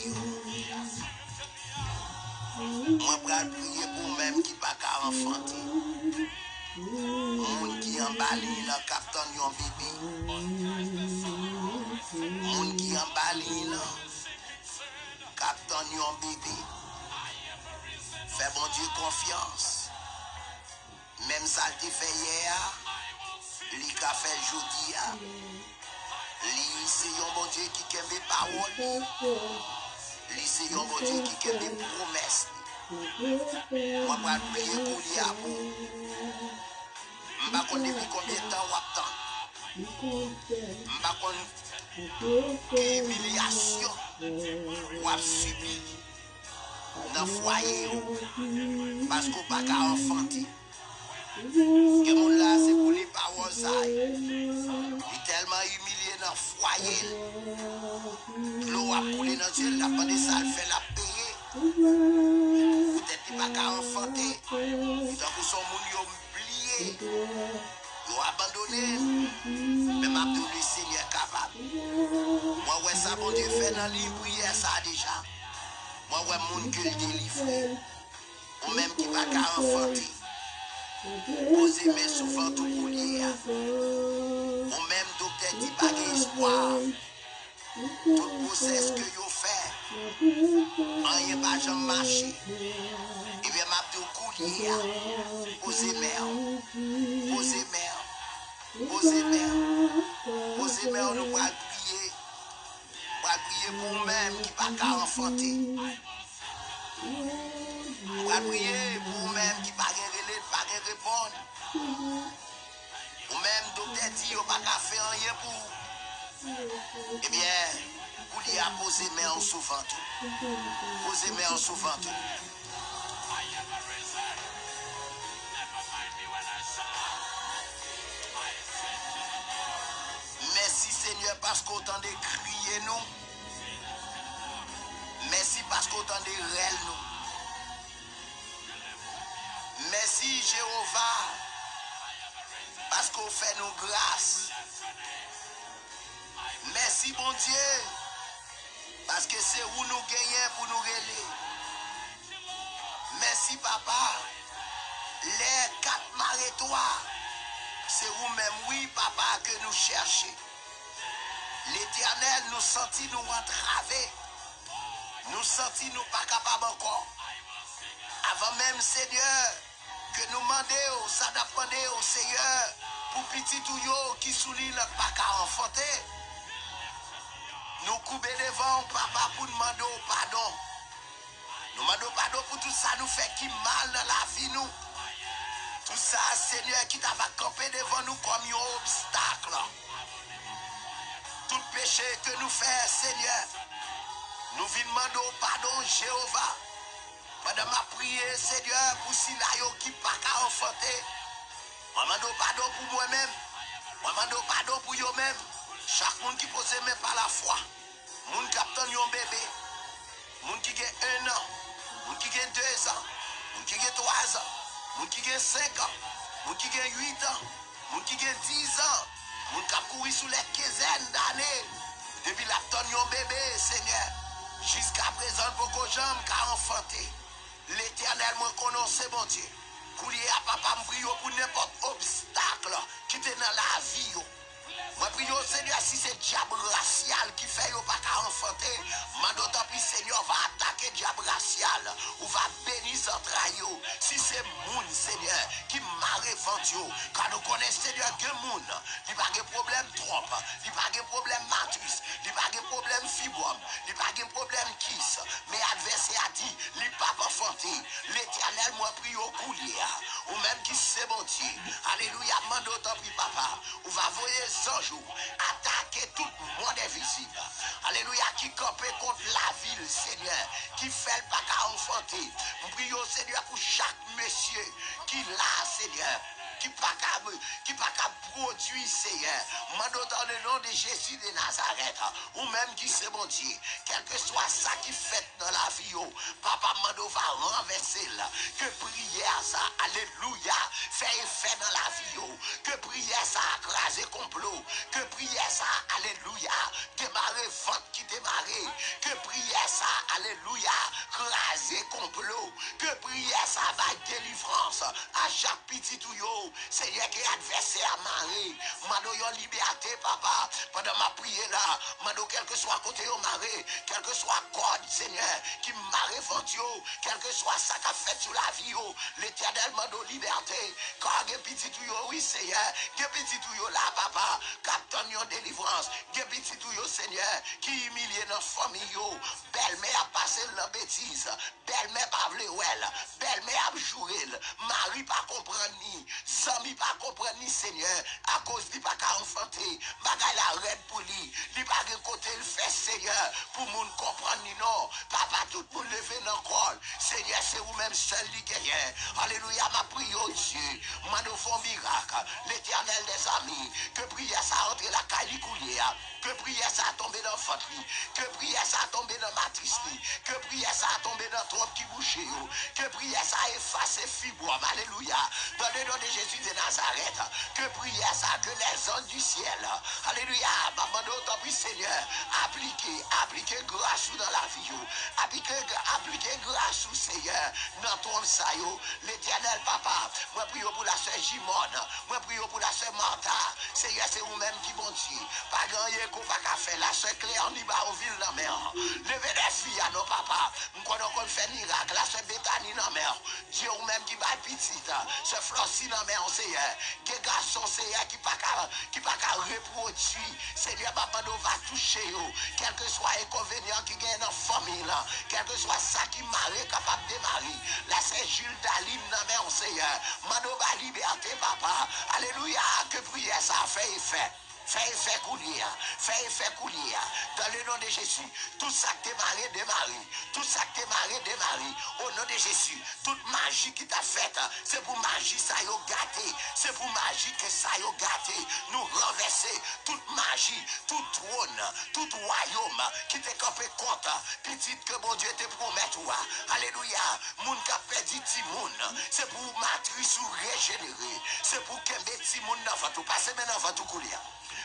Moi pral prier pour même qui pas qu'à enfanter. Moun qui en bali là captain yon bébé. Moun qui en bali là captain yon bébé. Fais bon Dieu confiance. Même ça te fait hier, li ka fait jodi a. Li c'est yon bon Dieu qui kembe parole. Li c'est yon bon Dieu qui kembe promesse. Moi, je vais prier pour lui à vous. Je ne sais pas depuis combien de temps on attend. Je ne sais pas quelle humiliation on a subi dans le foyer parce qu'on n'a pas enfanté. Ce monde là, c'est pour les paroles. Il est tellement humilié dans le foyer. L'eau a coulé dans le ciel, la bande ça le fait la payer. Peut-être qu'il n'a pas enfanté. Donc, son monde est oublié. Ils ont abandonné. Mais m'a dit le Seigneur est capable. Moi, ouais, ça, mon Dieu, fait dans l'île, prière ça déjà. Moi, ouais, mon que le délivré. Ou même qui va pas enfanter. Posez mes souvent tout pour lire. Ou même docteur dit pas d'espoir. Tout procès que vous faites. Rien pas jamais marché. Et bien, m'a dit au coulier. Posez mère. Posez mère. Posez mère. Posez mère, nous va prier. On va prier pour nous-mêmes qui ne pas enfanter. On va prier pour nous-mêmes qui ne pas répondre. Ou-même, docteur dit, on ne va pas faire rien pour. Eh bien, vous lui a posé main en souvent tout. Posez main en souvent tout. Merci Seigneur parce qu'on entendait crier nous. Merci parce qu'on entendait rêler nous. Merci Jéhovah parce qu'on fait nos grâces. Merci bon Dieu parce que c'est où nous gagnons pour nous rêler. Merci papa. Les 4 marée-toi. C'est vous-même, oui papa, que nous cherchons. L'Éternel nous sentit nous entraver. Nous sentit nous pas capables encore. Avant même Seigneur, que nous demandions, ça dépendait au Seigneur, pour petit touyo qui souligne le pas qu'à enfanter. Nous couper devant papa pour demander pardon. Nous demandons pardon pour tout ça nous fait qui mal dans la vie nous. Tout ça, Seigneur, qui t'a campé devant nous comme un obstacle. Tout péché que nous faisons, Seigneur, nous venons demander pardon, Jéhovah. Pendant ma prière, Seigneur, pour Sinayo qui n'a pas enfanté. Je demande pardon pour moi-même. Je demande pardon pour eux-mêmes. Chaque monde qui pose même par la foi. Monde qui a un bébé. Monde qui a 1 an. Monde qui a 2 ans. Monde qui a 3 ans. Moun qui a 5 ans, moun qui a 8 ans, moun qui a 10 ans, moun qui a couru sous les 15 d'années, depuis la tonne yon bébé, Seigneur, jusqu'à présent, beaucoup de gens qui ont enfanté. L'Éternel me connaît, c'est mon Dieu. Pour lui, à papa, me prie pour n'importe obstacle qui est dans la vie. Moi, prie au Seigneur, si c'est le diable racial qui fait yo pas qu'à enfanter, d'autant plus Seigneur va attaquer le diable racial ou va bénir son trayo. Si c'est moun, Seigneur, qui marre ventio, quand nous connaissons Seigneur que moun, il n'y a pas de problème trompe, il n'y a pas de problème matrice, il n'y a pas de problème fibrome, il n'y a pas de problème kiss. Mais adversaire a dit, il n'y a pas enfanté. L'Éternel, moi, prie au coulier, ou même qui c'est mon Dieu. Alléluia, d'autant plus papa, ou va voyer 100 jours, attaquer tout le monde invisible. Alléluia, qui campait contre la ville, Seigneur, qui fait le pas qu'à enfanter. Nous prions, Seigneur, pour chaque monsieur qui l'a, Seigneur, qui pas qu'à produire, Seigneur. Mando dans le nom de Jésus de Nazareth, ou même qui c'est mon Dieu, quel que soit ça qui fait dans la vie, papa Mando va renverser là. Que prière ça, alléluia, fait effet dans la vie, que prière ça, écraser complot, que prière ça, alléluia, démarrer vente qui démarrer, que prière ça, alléluia, écraser complot, que prière ça va délivrance à chaque petit tuyau, Seigneur qui est adversaire maré, mando yon liberté papa, pendant ma prière là, mando quel que soit côté yon maré, quel que soit code Seigneur, qui maré ventio, quel que soit ça qu'a fait sur la vie, l'Éternel mando liberté, quand il y a petit tuyau, oui Seigneur, il y a petit tuyau là papa, captain yon délivrance, conséquences. Il y a petit tout, Seigneur, qui humilie dans la famille. Belle-mère a passé la bêtise. Belle-mère pas vle ouel. Belle-mère a joué. Mari pas comprendre ni. Sami pas comprendre ni, Seigneur. À cause de pas qu'à enfanter. Bagay la red pour lui. Il pas de côté le fait, Seigneur. Pour moun comprendre ni non. Papa, tout le monde levé dans le col. Seigneur, c'est vous-même seul qui gagne. Alléluia, ma prière, oh Dieu. Mano font miracle. L'éternel des amis. Que prière ça entre la calicoulière. Que prière ça a tombé dans Fantry. Que prière ça a tombé dans Matrice. Que prière ça a tombé dans trop qui boucher. Que prière ça a effacé fibre. Alléluia. Dans le nom de Jésus de Nazareth. Que prière ça que les anges du ciel. Alléluia. Maman, d'autant plus Seigneur. Appliquez grâce dans la vie. Appliquez grâce au Seigneur. Dans ton saillot. L'éternel papa. Moi prie pour la sœur Jimone. Moi prie pour la sœur Martha. Seigneur, c'est vous-même qui bon Dieu. Pas grand qu'on va faire. La sœur Claire ni ba au ville dans mer. Levez des filles à nos papas. Nous connaissons fait miracle. La sœur Bethany dans mer. Dieu vous-même qui va petite. Ce Flossi dans mer, Seigneur. Des garçons, Seigneur, qui pas qu'à reproduire. Seigneur, papa nous va toucher. Quel que soit l'inconvénient qui gagne dans la famille. Quel que soit ça qui marre, capable de marier. La sœur Jules Dalim dans mer, Seigneur. Manoba liberté, papa. Alléluia. Que prière ça fait effet. Fais effet coulier. Dans le nom de Jésus, tout ça qui démarré. Tout ça qui démarré. Au nom de Jésus, toute magie qui t'a faite, c'est pour magie ça y a gâté. C'est pour magie que ça y a gâté. Nous renverser toute magie, tout trône, tout royaume qui t'est campé contre. Petite que mon Dieu te promet toi. Alléluia. Moun qui a perdu Timoun. C'est pour matrice ou régénérer. C'est pour qu'un petit moun n'enfant tout. Passez maintenant avant tout coulier.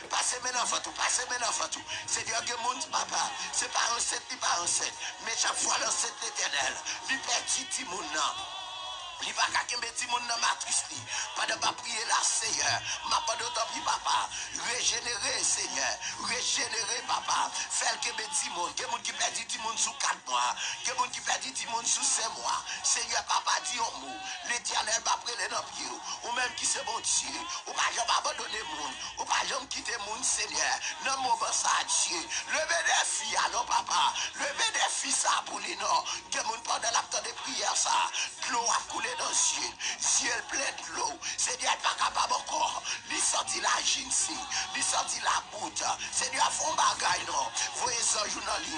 Passez maintenant, Fatou. Seigneur, que mon papa, c'est pas enceinte, ni pas enceinte. Mais chaque fois, l'enceinte l'éternel, lui petit Timoun. Il va qu'à mettre mon dans matrice. Pas de pas prier là, Seigneur. Ma pas de temps, papa. Régénérer, Seigneur. Régénérer, papa. Faire que petit monde. Que monde qui perdit petit monde sous 4 mois. Que monde qui perdit petit monde sous 5 mois. Seigneur, papa, dit en mot. L'éternel va prendre dans pied. Ou même qui se bon Dieu. Ou pas jamais abandonner monde. Ou pas jamais quitter monde, Seigneur. Non, mon bon ça, Dieu. Levez des filles, alors, papa. Levez des filles, ça, pour les noms. Que monde pendant la temps de prière, ça. L'eau a coulé dans le ciel plein de l'eau. Seigneur, pas capable encore. Il sorti la jinsi, il sorti la boute. Seigneur, font bagaille, non. Voyez ça, journaliste.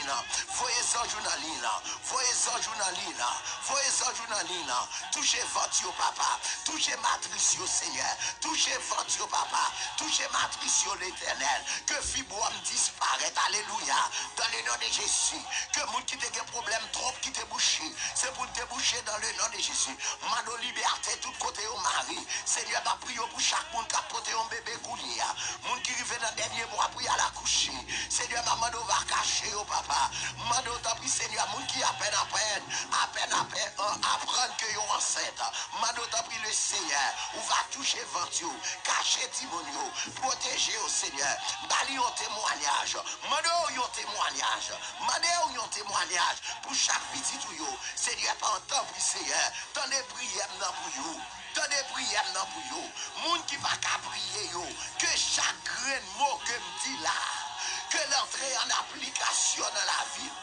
Touchez votre papa. Touchez matrice, Seigneur. Touchez votre papa. Touchez matrice, l'éternel. Que fibrome disparaît. Alléluia. Dans le nom de Jésus. Que moun qui te des problèmes trop qui te bouché. C'est pour te boucher dans le nom de Jésus. Mano liberté tout côté au mari. Seigneur, ma prière pour chaque monde qui a porté un bébé coulier. Moun qui arrive dans le dernier mois pour à la coucher. Seigneur, maman va cacher au papa. Mano t'as pris Seigneur, moun qui à peine apprendre que yon enceinte. Mano t'as pris le Seigneur. Ou va toucher venture. Cacher Timonio. Protéger au Seigneur. Bali un témoignage. Mano yon témoignage. Pour chaque petit tuyau. Seigneur, pas un temps pour Seigneur. Tendez prière pour vous. Moun qui va qu'à prier yo. Que chaque grain de mot que me dit là. Que l'entrée en application dans la vie.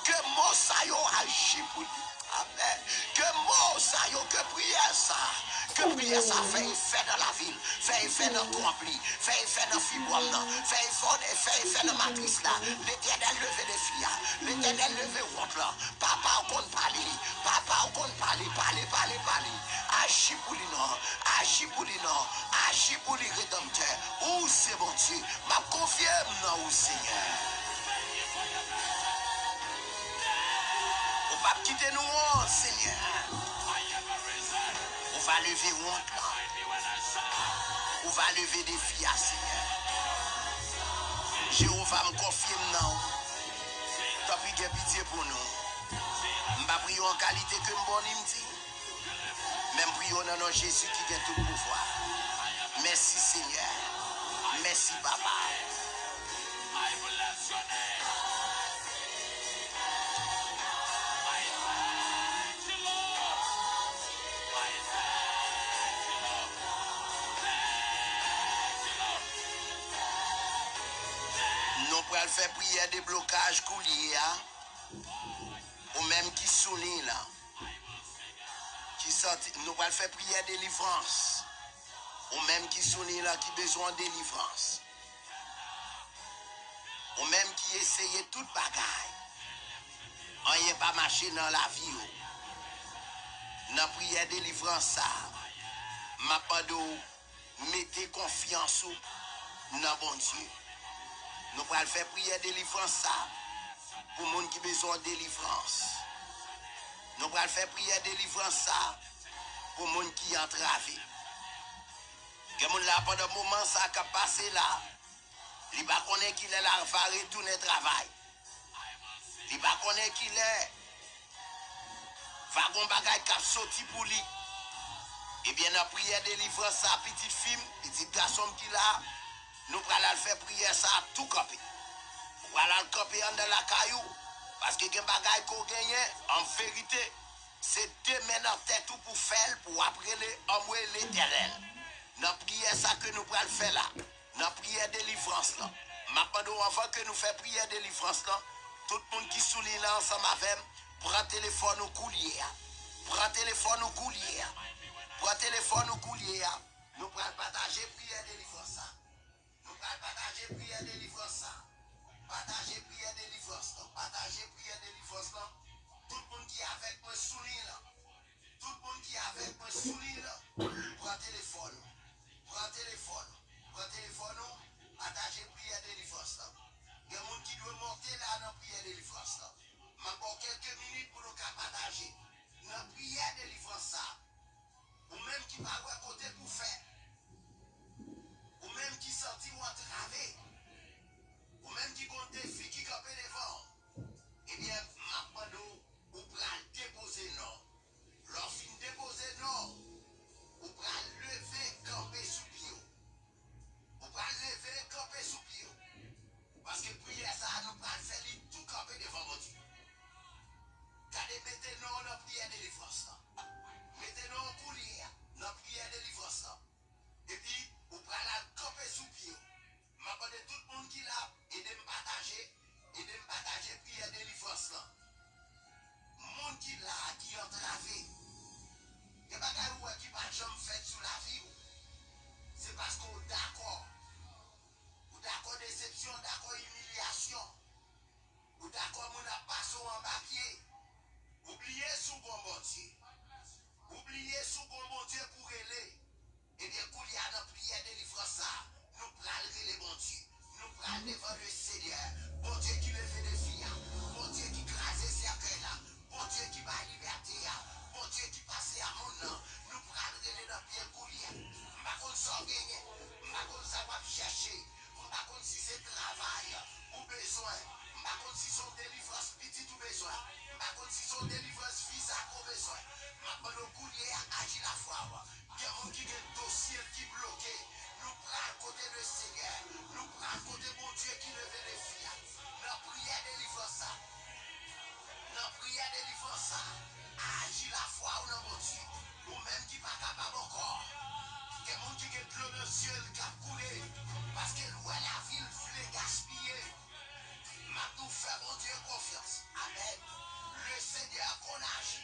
Que mot ça yo agit pour lui. Amen. Que mot ça yo, que prière ça. Que prière ça fait effet dans la ville. Fait effet dans ton ampli. Fait effet dans fibrome. Fait effet dans matrice là. L'éternel levé les filles. L'éternel levé honte là. Papa on compte parler. Parler. Agis pour lui non. Agis pour lui rédempteur. Où c'est bon Dieu. Ma confiance non au Seigneur. On va quitter nous, Seigneur. On va lever honte là. On va lever des filles, Seigneur. Jéhovah me confirme non. T'as pris pitié pour nous. Je vais prier en qualité que je dis. Même prier au nom de Jésus qui a tout pouvoir. Merci Seigneur. Merci Papa. allons faire prière de blocage coulier, ou même qui souligne là, qui sorti, nous allons faire prière de délivrance, ou même qui souligne là, qui besoin de délivrance, ou même qui essaye toute bagaille, on n'est pas marché dans la vie, dans prière de délivrance ça, ma pado, mettez confiance dans bon Dieu. Nous allons faire prière de délivrance ça, pour les gens qui ont besoin de délivrance. Nous allons faire prière de délivrance ça, pour les gens qui sont entravés. Que les gens là, pendant le moment ça qui a passé là, ils ne connaissent pas qu'il est là, va retourner au travail. Ils ne connaissent pas qu'il est, va gon bagay qui a sorti pour lui. Eh bien, dans prière de délivrance ça, petite fille, petit garçon qui là, nous allons faire prière ça tout camper. Nous allons camper dans la caillou. Parce que les bagailles qu'on gagne, en vérité, c'est deux mains dans tête pour faire, pour après les hommes l'éternel. Dans prière ça que nous allons faire là, dans prière de délivrance là. Maintenant, avant que nous fassions prière de délivrance là, tout le monde qui souligne là ensemble avec nous, prend téléphone au coulier. Prend téléphone au coulier. Prend téléphone au coulier. Nous allons partager prière de délivrance ça. Nous allons partager prière de délivrance ça. Partager prière de délivrance là. Partager prière de délivrance là. Tout le monde qui est avec moi souligne là. Tout le monde qui est avec moi souligne là. Prends téléphone. Prends téléphone. Prends téléphone. Partager prière de délivrance là. Il y a des gens qui doivent monter là dans la prière de délivrance là. Encore quelques minutes pour nous partager. Dans la prière de délivrance ça. Ou même qui va à côté pour faire. Ou même qui sortit ou entravé. Ou même qui compte des filles qui campent devant. Eh bien, maintenant, ou pral déposer non. Lorsqu'il déposer non, ou pral lever, camper sous pied. Ou pral lever, camper sous pied. Parce que prière ça, nous pral faire tout camper devant mon Dieu. Gardez, mettez-nous dans la prière de délivrance là. Mettez-nous en coulier dans la prière de délivrance là. Et puis, ou pral camper sous pied. M'appelle tout le monde qui l'a aidé me partager prière de délivrance là. Monde qui l'a qui entravé. Et bagaille ou qui pas jamais fait sur la vie. C'est parce qu'on d'accord. Ou d'accord déception, d'accord humiliation. Ou d'accord mon a passé en papier. Oubliez sous bon Dieu. Oubliez sous bon Dieu pour aller. Et bien, qu'il y a dans prière de délivrance ça, nous prenons les bons Dieu. Nous prenons devant le Seigneur. Bon Dieu qui le fait des filles. Bon Dieu qui crase ces cercueils là. Bon Dieu qui va liberté. Bon Dieu qui passe à mon nom. Nous prenons dans pied coulier. Par contre, sans gagner. Par contre, ça va chercher. Par contre, si c'est travail ou besoin. Par contre, si son délivrance petit ou besoin. Par contre, si son délivrance visa ou besoin. Maintenant, le coulier agit la foi. Il y a un qui a un dossier qui est bloqué. Nous prenons côté le Seigneur. Nous prenons côté mon Dieu qui levait les filles. La prière de délivrance ça. La prière de délivrance ça. Agit la foi ou non mon Dieu. Ou même qui n'est pas capable encore. Il y a un qui a de l'eau dans le ciel qui a coulé. Parce que la ville voulait gaspiller. Maintenant, fait mon Dieu confiance. Amen. Le Seigneur qu'on agit.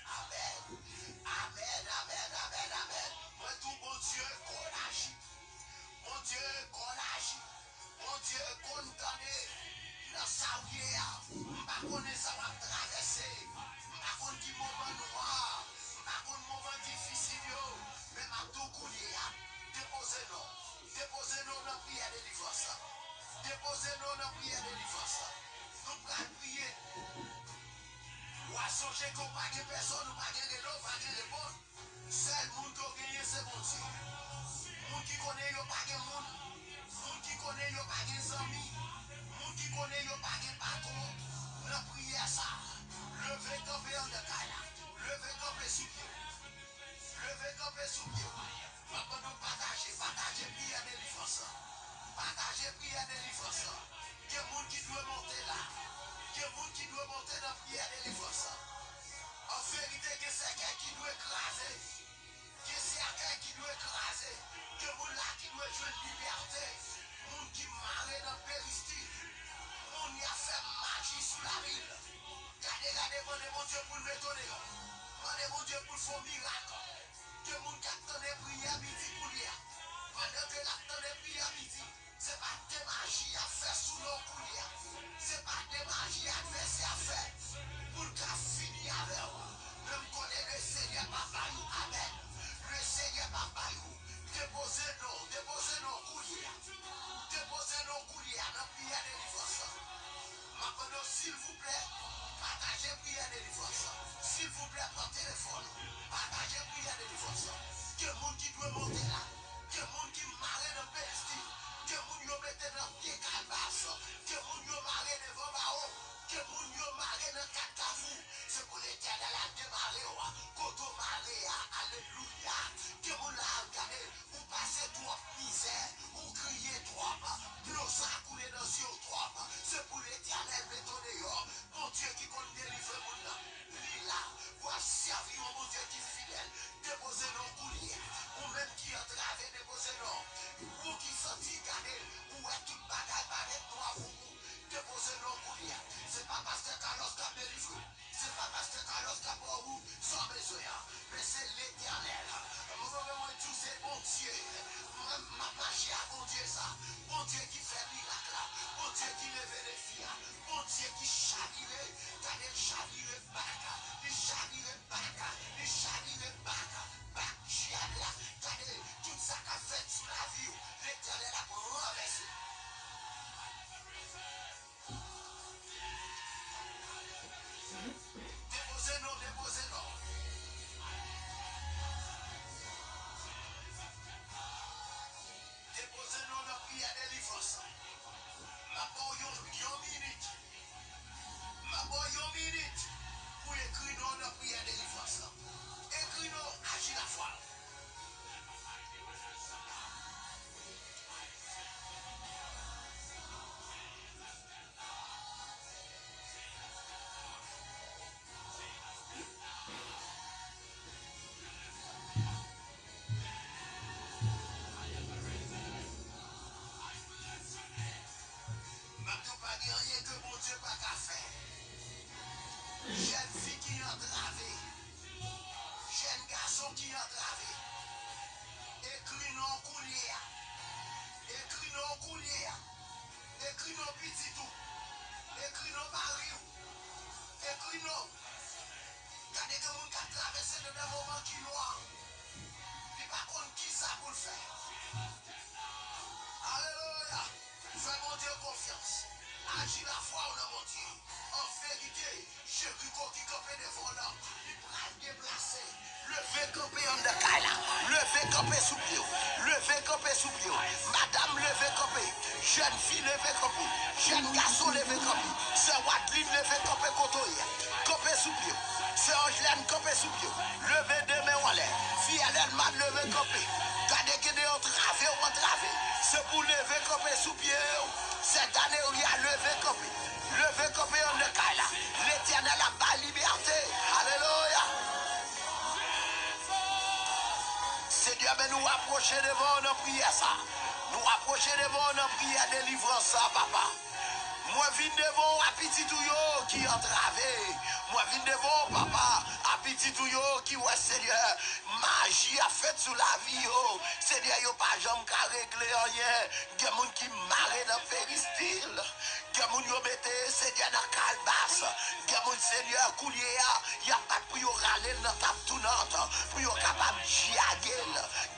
Amen. Amen, amen, amen, amen. Moi, tout bon Dieu qu'on agit. Mon Dieu qu'on agit. Mon Dieu qu'on donne. Dans sa vie, je ne sais pas ça va traverser. Je ne sais pas qui moment noir. Je ne sais pas moment difficile. Mais je tout couler. Déposez-nous. Déposez-nous dans la prière de délivrance. Déposez-nous dans la prière de délivrance. Nous allons prier. Ou à songer qu'on n'a pas de personne, ou pas de l'eau, pas de réponse. Seul monde qui a gagné, c'est mon Dieu. Monde qui connaît, il n'y a pas de monde. Monde qui connaît, il n'y a pas de amis. Monde qui connaît, il n'y a pas de patron. La prière, ça. Levez camper en décalage. Levez camper sous pied. Levez camper sous pied. Maintenant, nous partagez prière de délivrance. Partagez prière de délivrance. Il y a des gens qui doivent monter là. Il y a des gens qui doivent monter dans la prière de délivrance. En vérité, il y a quelqu'un qui doit écraser. Il y a quelqu'un qui doit écraser. Il y a des gens là qui doivent jouer de liberté. Les gens qui marrent dans le péristique. Dieu pour m'étonner. Demandez mon Dieu pour faire miracle. Que mon capitaine ait prié à midi pour lui. Pendant que l'acteur ait prié à midi, c'est pas de magie à faire sous nos couliers. C'est pas de magie à faire, à faire. Pour qu'à finir avec vous. Même connaît le Seigneur Papa. Amen. Le Seigneur Papa. Déposez nos couliers. Déposez nos couliers dans la prière de délivrance. Maintenant, s'il vous plaît, partagez prière de délivrance. S'il vous plaît, par téléphone, partagez prière de délivrance. Que le monde qui doit monter là, que le monde qui marre dans le Palestine, que le monde qui mette dans le pied calvasse, que le monde qui marre devant Bao, que le monde qui marre dans Katavou. C'est pour l'Éternel à démarrer, quand on marre, alléluia. Que le monde a regardé, ou passer trop misère, ou crier trop, l'eau ça a coulé dans yeux trop. C'est pour l'Éternel bétonné, mon Dieu qui compte délivrer mon âme. Là, voici à vivre mon Dieu qui est fidèle. Déposez nos couliers, ou même qui entrave, déposez nos. Ou qui sentit garder, ou est toute bagaille avec nous à vous. Déposez nos couliers. C'est pas parce que Carlos t'a délivré. C'est pas parce que Carlos t'a pas où sans besoin. Mais c'est l'Éternel. Moi, tout c'est bon Dieu. Ma magie à bon Dieu ça. Bon Dieu qui fait miracle. Bon Dieu qui lève les filles. Bon Dieu qui chavire. T'as des chavire bac. Des chavire bac. Des chavire bac. Bac chiable. T'as des tout ça qu'a fait sous la vie. L'Éternel a renversé. Déposez-nous, déposez-nous. Déposez-nous la prière de délivrance. Ma bonne minute. Ma bonne minute. Pour écrire nous la prière de délivrance. Écris-nous, agis la foi. Rien que mon Dieu pas qu'à faire. Jeune fille qui est entravée. Jeune garçon qui est entravé. Écris nos couliers. Écris nos couliers. Écris nos petits tout. Écris nos maris. Écris nos. Regardez que mon gars traverse de un moment qui noir. Il ne va pas contre qui ça pour le faire. Alléluia. Fais mon Dieu confiance. Agis la foi au nom de Dieu. En vérité, Jéricho qui campait devant l'homme, il pourra déplacer. Levez camper en de Kaila. Levez camper sous pied. Levez camper sous pied. Madame, levez camper. Jeune fille, levez camper. Jeune garçon, levez camper. C'est Wadline, levez camper Kotoye. Camper sous pied. C'est Angelaine, camper sous pied. Levez deux mains en l'air. Fille Hélène, levez camper. Gardez que des entravés ou entravés. C'est pour lever camper sous pied. Cette année, il y a levé camper. Levé camper en de Kaila. L'Éternel a pas liberté. Alléluia. Seigneur, mais nous approcher devant nos prières ça. Nous approcher devant nos prières de délivrance ça, papa. Moi, viens devant à petit touyo qui est entravé. Moi, viens devant, papa, à petit touyo qui, ouais, Seigneur, magie a fait sous la vie, oh. Seigneur, yo pas jamais qu'à régler rien. Il y a des gens qui marrent dans le péristyle. Il y a des gens qui mettent, Seigneur, dans le calebasse. Il y a des gens, Seigneur, coulier, il n'y a pas pour y râler dans la table tournante, pour y capable de giaguer.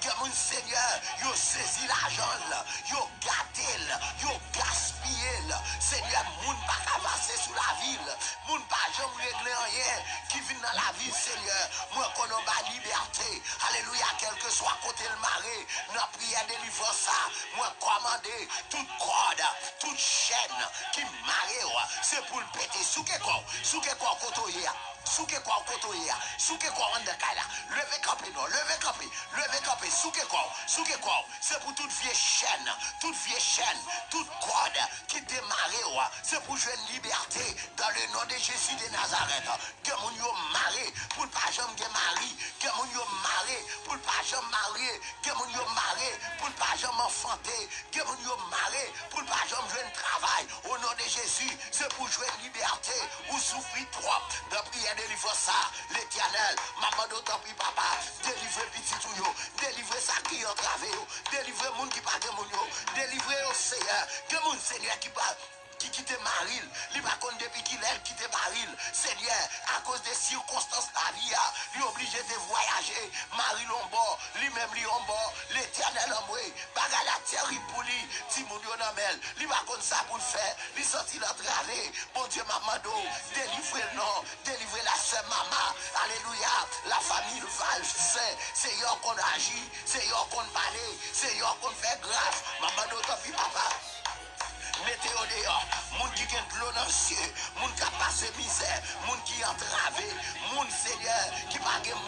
Il y a des gens, Seigneur, yo saisi l'argent, yo gâté, yo gaspillé. Seigneur, moun pas avancer sous la ville. Moun pas jamais régler rien qui vient dans la ville, Seigneur. Moi, qu'on a pas liberté. Alléluia, quel que soit côté le maré, dans prière délivrance ça. Moi, commander toute corde, toute chaîne qui marre, c'est pour le péter. Souke quoi, kotoye. Souke quoi, kotoye. Souke quoi, on de kaila. Levez campé, non, levez campé, souke quoi. C'est pour toute vieille chaîne, toute corde qui démarre, c'est pour jouer une liberté dans le nom de Jésus de Nazareth. Que mon yo maré pour ne pas jamais marier, que mon yo maré pour ne pas jamais marier, que mon yo maré pour ne pas jamais enfanter, que mon yo maré pour ne pas jamais jouer un travail. Au nom de Jésus, c'est pour jouer liberté ou souffrir trop. Dans prière, délivre ça, l'Éternel. Maman d'autant pis papa, délivre petit tout yo, délivre ça qui entrave yo, délivre moun qui pas de moun yo, délivre au Seigneur, que moun Seigneur qui parle. Qui quitte Maril, il va compte depuis qu'il a quitté Maril. Seigneur, à cause des circonstances de la vie, il est obligé de voyager. Maril en bord, lui-même lui en bord, l'Éternel en moi, bagarre la terrible pour lui, Timounio Namel, il va compte ça pour le faire, il sortit l'entravé. Bon Dieu, maman d'eau, délivrez le nom, délivrez la sœur maman, alléluia, la famille Val Saint, c'est eux qu'on agit, c'est eux qu'on parle, c'est eux qu'on fait grâce. Maman d'eau, tant pis papa. Mettez au dehors, moun qui gagne de l'eau dans le ciel, moun qui a passé misère, moun qui entravé, moun Seigneur qui pas gagne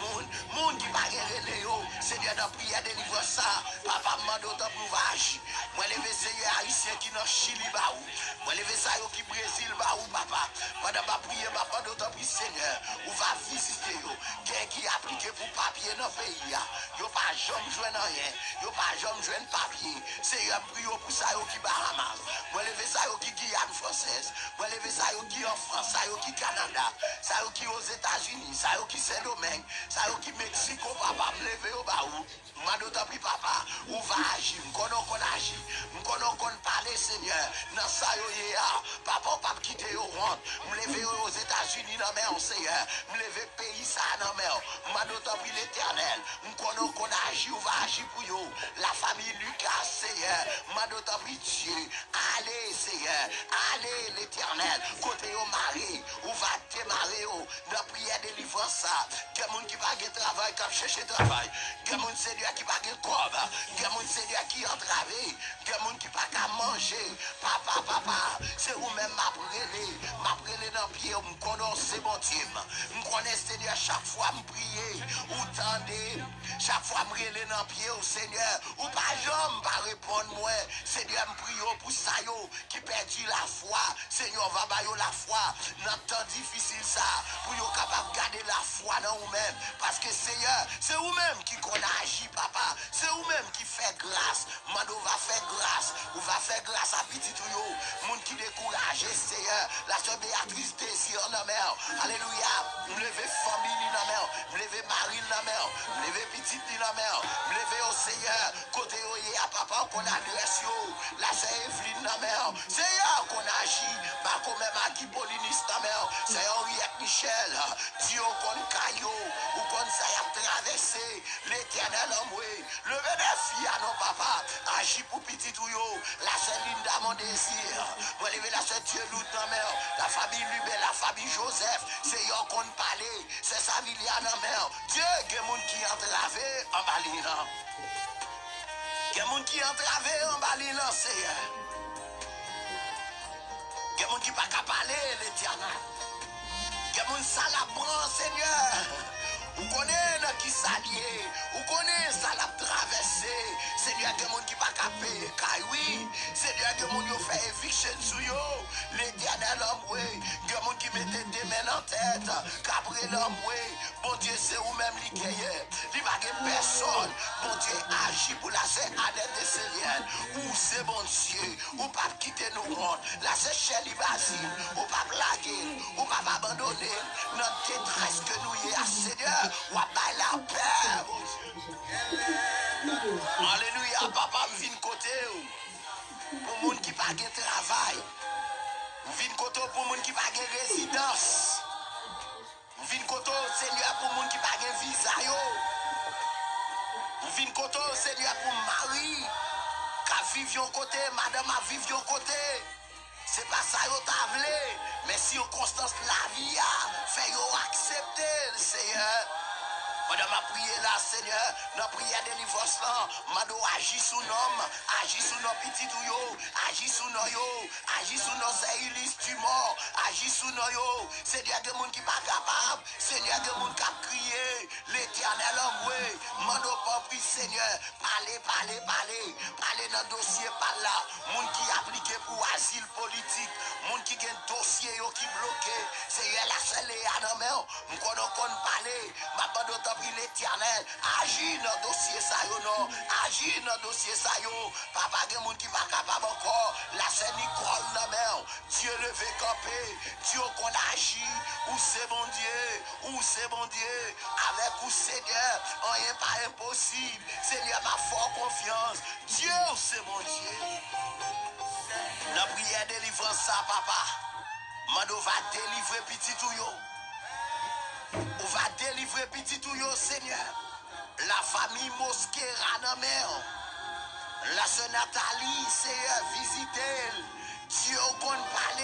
moun qui pas gagne Léo, Seigneur dans prière délivre ça, papa mande autant pour agir. Moi lever Seigneur haïtien qui dans Chili baou, moi lever ça yo qui Brésil baou papa, pendant ma prière papa d'autant plus Seigneur, ou va visiter yo, quelqu'un qui appliqué pour papier dans le pays, yo pas jamais joindre rien, yo pas jamais joindre papier, Seigneur prie pour ça yo qui Bahamas. Moi lever ça yo qui Guyane française, moi lever ça yo qui en France, ça yo qui Canada, ça yo qui aux États-Unis, ça yo qui Saint-Domingue, ça yo qui Mexico, papa me lever au baou. Moi d'autant plus papa, ou va agir, m'konon qu'on agit, m'konon qu'on parle Seigneur, dans ça yo papa pas quitter yo rentre, me lever aux États-Unis dans mer Seigneur, me lever pays ça dans mer, moi d'autant plus l'Éternel, m'konon qu'on agit, ou va agir pour yo, la famille Lucas Seigneur, moi d'autant plus Dieu, allez Seigneur, allez l'Éternel, côté au mari, ou va démarrer dans prière délivrance ça, que moun qui pas de travail, qui cherche travail, que moun Seigneur qui pas de corps, que moun Seigneur qui entravé, que moun qui pas qu'à manger, papa, c'est où même m'a brûlé dans pied, me connais c'est mon Dieu, me connais Seigneur chaque fois me prier, ou tendez, chaque fois me brûler dans pied au Seigneur, ou pas jamais pas répondre moi, Seigneur me prie pour ça yo qui perdu la foi, Seigneur va bailler la foi, dans temps difficile ça, pour yo capable de garder la foi dans vous-même, parce que Seigneur, c'est vous-même qui qu'on agit papa, c'est vous-même qui fait grâce, Mando va faire grâce, ou va faire grâce à petit tout yo, moun qui décourage Seigneur, la sœur Béatrice désir dans mer, alléluia, me lever famille dans mer, me lever Marie dans mer, me lever petite dans mer, me lever au Seigneur, côté oye à papa qu'on adresse yo, la sœur Evelyne dans mer, Seigneur qu'on agit, pas comme même à qui Paulinis dans mer, Seigneur Henriette Michel, Dieu qu'on caillou, ou qu'on ça y a traversé, l'Éternel en moi, le bénéfice à nos papa, agit pour petit ou yo, la sœur Linda mon désir, moi lever la sœur Dieu Lout dans mer, la famille Lubé, la famille Joseph, c'est yo qu'on parlait, c'est sa ville dans mer, Dieu, il y a des gens qui entravé en balinant. Il y a des gens qui entravé en balinant, Seigneur. Il y a des gens qui ne peuvent pas parler, l'Éternel. Il y a des gens qui sont Seigneur. Vous connaissez qui s'allier, vous connaissez ça l'a traversé. Seigneur, il y a des gens qui ne peuvent pas payer. Oui, Seigneur, il y a des gens qui fait éviction sur eux. L'Éternel l'homme, il y a des gens qui mettent des mains en tête. Cabré l'homme, bon Dieu, c'est vous-même qui est. Il n'y a pas personne. Bon Dieu, agit pour la scène Annette de Célienne. Ou c'est bon Dieu, ou pas quitter nos mondes. La scène Chélie Basile, ou pas blaguer, ou pas abandonner. Notre détresse que nous y a, Seigneur. Ou à la paix, mon Dieu. Alléluia, papa, me vient côté pour les gens qui n'ont pas de travail. Me vient côté pour les gens qui n'ont pas de résidence. Me vient côté, Seigneur, pour les gens qui n'ont pas de visa. Me vient côté, Seigneur, pour Marie, qui vit au côté, madame a vivre au côté. C'est pas ça yo tablé, mais si on constance la vie, fait yo accepter, Seigneur. Pendant ma prière là, Seigneur, dans prière de délivrance là, mando agis sous nous, agis sous nos petits tuyaux, agis sous nos yo, agis sous nos séilis du mort, agis sous nos yo. Seigneur, des gens qui pas capables, Seigneur, des gens qui ont crié, l'Éternel envoyé, mando pas pris, Seigneur, parlez dans le dossier par là, gens qui appliqué pour asile politique, gens qui ont un dossier yo qui bloqué, Seigneur, la seule à nos mains, nous connaissons parler, ma bande l'Éternel, agis dans le dossier ça yo non, agis dans le dossier ça yo, papa gen moun qui va capable encore, la sœur Nicole dans mer, Dieu levé campé, Dieu qu'on agit, ou c'est bon Dieu, avec ou Seigneur, rien pas impossible. Seigneur, ma forte confiance, Dieu c'est mon Dieu. La prière délivrance ça, papa. Mando va délivrer petit tout yo. On va délivrer petit tout yo, Seigneur. La famille Mosquera dans mer. La sœur Nathalie, Seigneur, visitez. Dieu qu'on parle,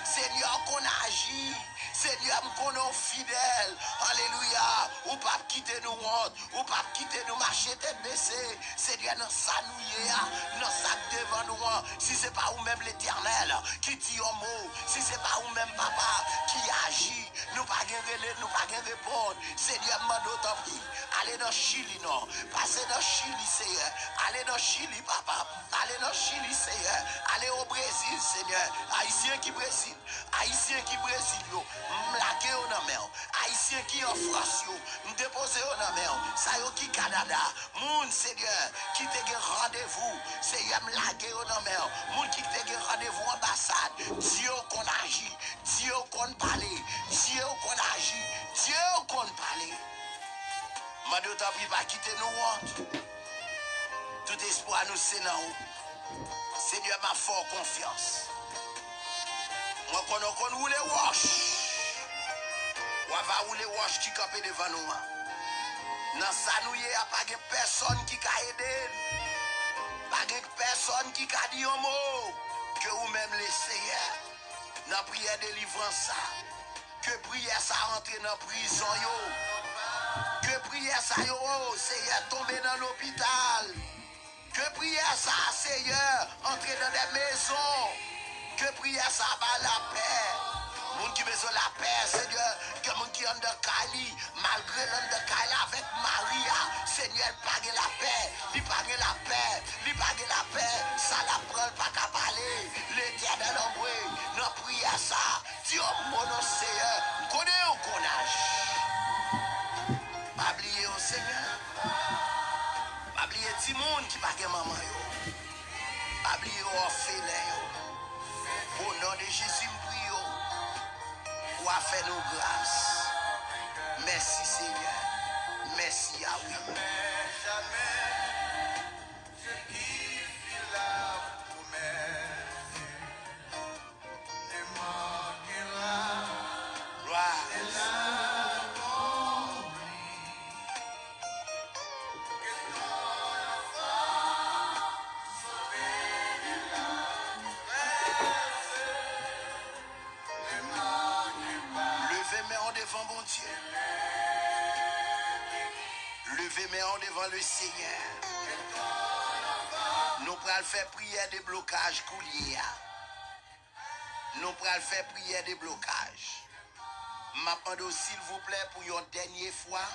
Seigneur qu'on agit, Seigneur qu'on est fidèle. Alléluia. Ou pas quitter nous honte, ou pas quitter nous marcher tête baissée. Seigneur, dans sa nouille, dans sa devant nous. Si c'est pas ou même l'Éternel qui dit un mot, si c'est pas ou même papa qui agit, nous pas guérir, nous pas guérir répondre. Seigneur, mando tant pis. Allez dans Chili, non. Passez dans Chili, Seigneur. Allez dans Chili, papa. Allez dans Chili, Seigneur. Allez au Brésil, Seigneur. Haïtien qui Brésil. Haïtien qui Brésil, yo. M'lagué au nom. Haïtien qui en France, yo. M'déposé au nom. Ça yo qui Canada. Moun, Seigneur, qui te gen rendez-vous. Seigneur, m'lagué au nom. Moun qui te gen rendez-vous ambassade. Dieu qu'on agit. Dieu qu'on parle. Dieu qu'on agit. Dieu qu'on parle. Mando t'as pris pas quitter nous honte. Tout espoir nous c'est dans où. Seigneur m'a fort confiance. Moi qu'on roule wash. On va rouler wash qui campé devant nous. Dans ça nous y a pas de personne qui a aidé. Pas de personne qui a dit un mot. Que vous même les Seigneur. Dans prière délivrance ça. Que prière ça rentre dans prison yo. Que prière ça yo, Seigneur, tomber dans l'hôpital. Que prière ça, Seigneur, entrer dans des maisons. Que prière ça, va la paix. Moun qui besoin la paix, Seigneur. Que moun qui en de Cali, malgré l'homme de Cali avec Maria, Seigneur, pague la paix. Lui pague la paix. Lui pague la paix. Ça la prend pas qu'à parler. L'Éternel envoie. Dans prière ça. Dieu, mon Seigneur, connaît au connage. Pas oublier au Seigneur. Pas oublier tout le monde qui n'a pas maman. Pas oublier au orphelin. Au nom de Jésus, nous prions. Pour faire nos grâces. Merci Seigneur. Merci à vous. Devant mon Dieu. Levez mes hanches devant le Seigneur. Nous pourrons faire prière de blocage coulier. Nous pourrons faire prière de blocage. M'appendons s'il vous plaît pour une dernière fois.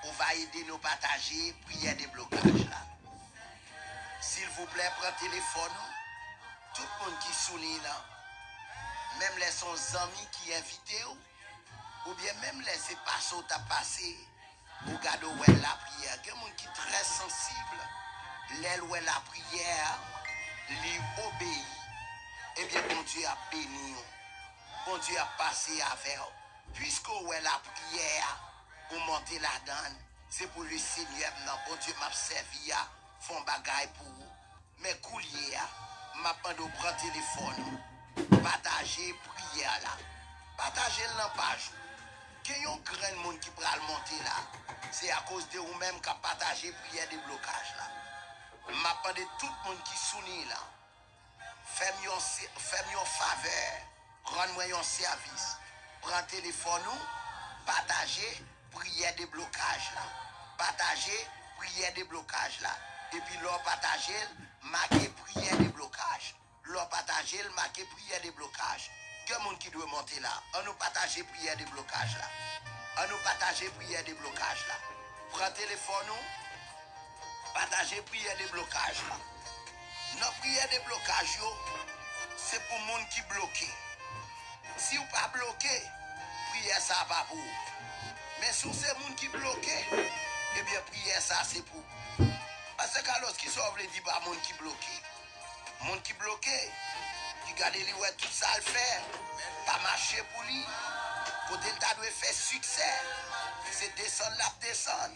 On va aider nous partager prière de blocage là. S'il vous plaît, prenez le téléphone. Tout le monde qui sourit là. Même les son amis qui invitent. Ou bien même laisser passer au t'a passé. Ou garder où est la prière. Il y a des gens qui sont très sensibles. L'aile où est la prière, lui obéit. Eh bien, bon Dieu a béni. Bon Dieu a passé avec. Puisque où est la prière, ou monter la donne, c'est pour le Seigneur. Non, bon Dieu m'a servi à font bagaille pour vous. Mais coulier, m'a pas de prendre téléphone. Partager prière là. Partager la page. Il y a un grand monde qui peut monter là. C'est à cause de vous-même qui a partagé prière de blocage là. Je m'appelle tout le monde qui s'unit là. Fais-moi un faveur. Rends-moi un service. Prends téléphone nous. Partagez prière de blocage là. Partagez prière de blocage là. Et puis leur partager, marquer prière de blocage. Leur partager, marquer prière de blocage. Quel monde qui doit monter là? On nous partager prière de blocage là. On nous partager prière de blocage là. Prends téléphone nous. Partager prière de blocage là. Nos prières de blocage, c'est pour les gens qui bloquent. Si vous pas bloqué, prière ça pas pour vous. Mais si c'est les gens qui bloquent, eh bien prière ça c'est pour vous. Parce que lorsqu'ils sauve les dit pas les gens qui bloquent. Les gens qui bloquent, qui regardez lui ouais tout ça le fait. Pas marcher pour lui. Côté le doit faire succès. C'est descendre la descendre.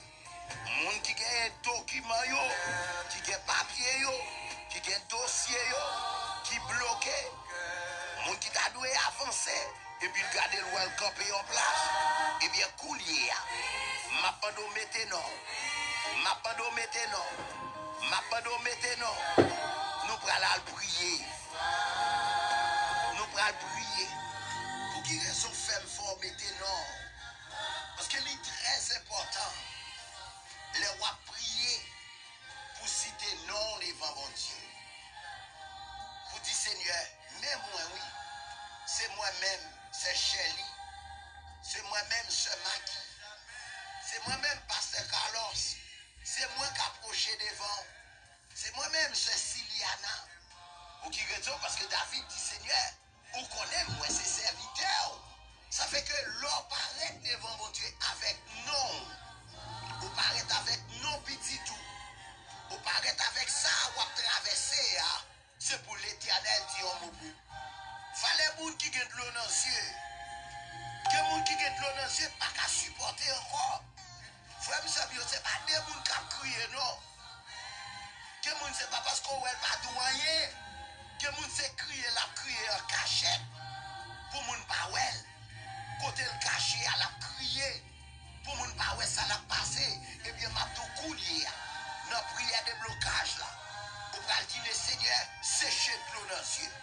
Moun qui a un document yo, qui a papier yo, qui a un dossier yo, qui bloqué. Moun qui a dû avancer et puis garder le well campé en place. Et bien coulier. M'a pas de mettre non. M'a pas de mettre non. M'a pas de mettre non. Nous prenons prier. Nous prenons prier. Pour qui raison femme fort mettre non. Parce que c'est très important. Les rois prier pour citer non les vents bon Dieu. Pour dire Seigneur, même moi oui. C'est moi-même, c'est Shelly. C'est moi-même, ce Maki. C'est moi-même, Pasteur Carlos. C'est moi qui approché devant. C'est moi-même, ce Siliana. Ou qui raison parce que David dit Seigneur, ou connaît moi ses serviteurs. Ça fait que l'or paraît devant mon Dieu avec non. Ou paraît avec non petit tout. Ou paraît avec ça ou à traverser. C'est pour l'Éternel dit en mon bout. Fallait moun qui gagne de l'eau dans les yeux. Que moun qui gagne de l'eau dans les yeux pas qu'à supporter encore. Frère, c'est pas des moun qui crient non. Que moun c'est pas parce qu'on est pas douanier. Que moun c'est crier en cachette. Pour moun pas well. Côté le caché à la crier. Pour moun pas well ça l'a passé. Et bien m'a tout coulier. Dans prière de blocage là. Pour dire le Seigneur sécher de l'eau dans les yeux.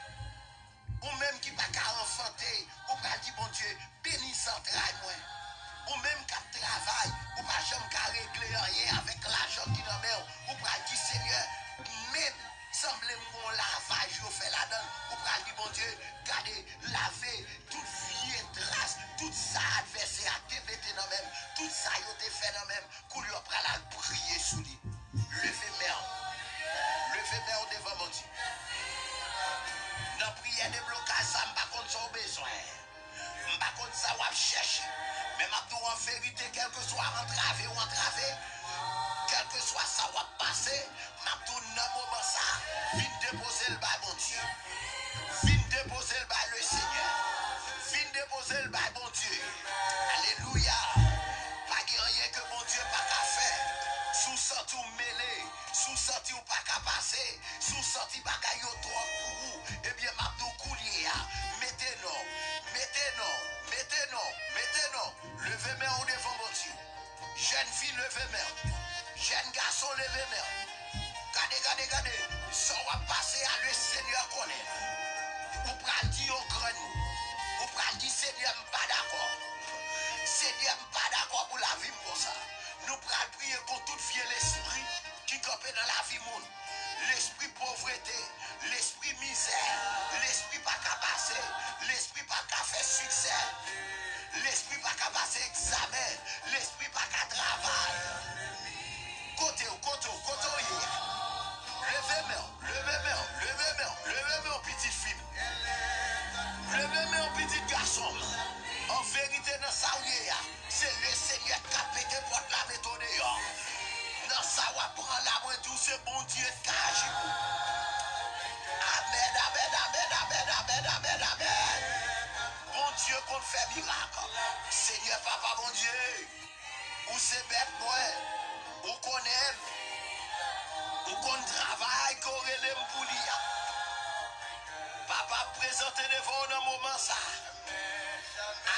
Ou même qui pas qu'à enfanter, ou pas dire bon Dieu, bénis sans travail moi. Ou même qui travaille, ou pas jamais qu'à régler rien avec l'argent qui dans main, ou pas dire Seigneur, même semblez mon lavage, je fais la donne, ou pas dire bon Dieu, gardez, laver toute vieille trace, tout ça adversaire à TVT dans même, tout ça yo te fait dans même, qu'on lui après la prier sous lui. Levez main devant mon Dieu. Dans prière de blocage, ça m'a pas contre son besoin. M'a contre ça ou chercher. Mais m'a tout en vérité, quel que soit entravé ou entravé, quel que soit ça ou passer, m'a tout dans moment ça, vine déposer le bas bon Dieu. Vine déposer le bas le Seigneur. Vine déposer le bas bon Dieu. Alléluia. Pas rien que bon Dieu pas qu'à faire. Sous sorti ou mêlé, sous sorti ou pas qu'à passer, sous sorti pas qu'à yo trop pour vous. Eh bien, Mabdou Koulier, mettez non. Levez main au devant mon Dieu. Jeune fille, levez main. Jeune garçon, levez main. Regardez. Ça va passer à le Seigneur connaît. Ou pral dire au grand nous. Ou pral dire Seigneur, pas d'accord. Seigneur, pas d'accord pour la vie comme ça. Nous pral prier contre tout vieux l'esprit qui campait dans la vie monde. L'esprit pauvreté, l'esprit misère, l'esprit pas qu'à passer, l'esprit pas qu'à faire succès, l'esprit pas qu'à passer examen, l'esprit pas qu'à travailler. Côté, levez-moi, petite fille. Levez-moi, petit garçon. En vérité, dans ça, c'est le Seigneur qui a pété pour la méthode. Dans ça, on va prendre la main tout ce bon Dieu qui a agi. Amen. Bon Dieu qu'on fait miracle. Seigneur, papa, bon Dieu. Ou c'est bête, moi. Ou qu'on aime. Ou qu'on travaille, qu'on relève pour lui. Papa, présentez devant nous un moment ça.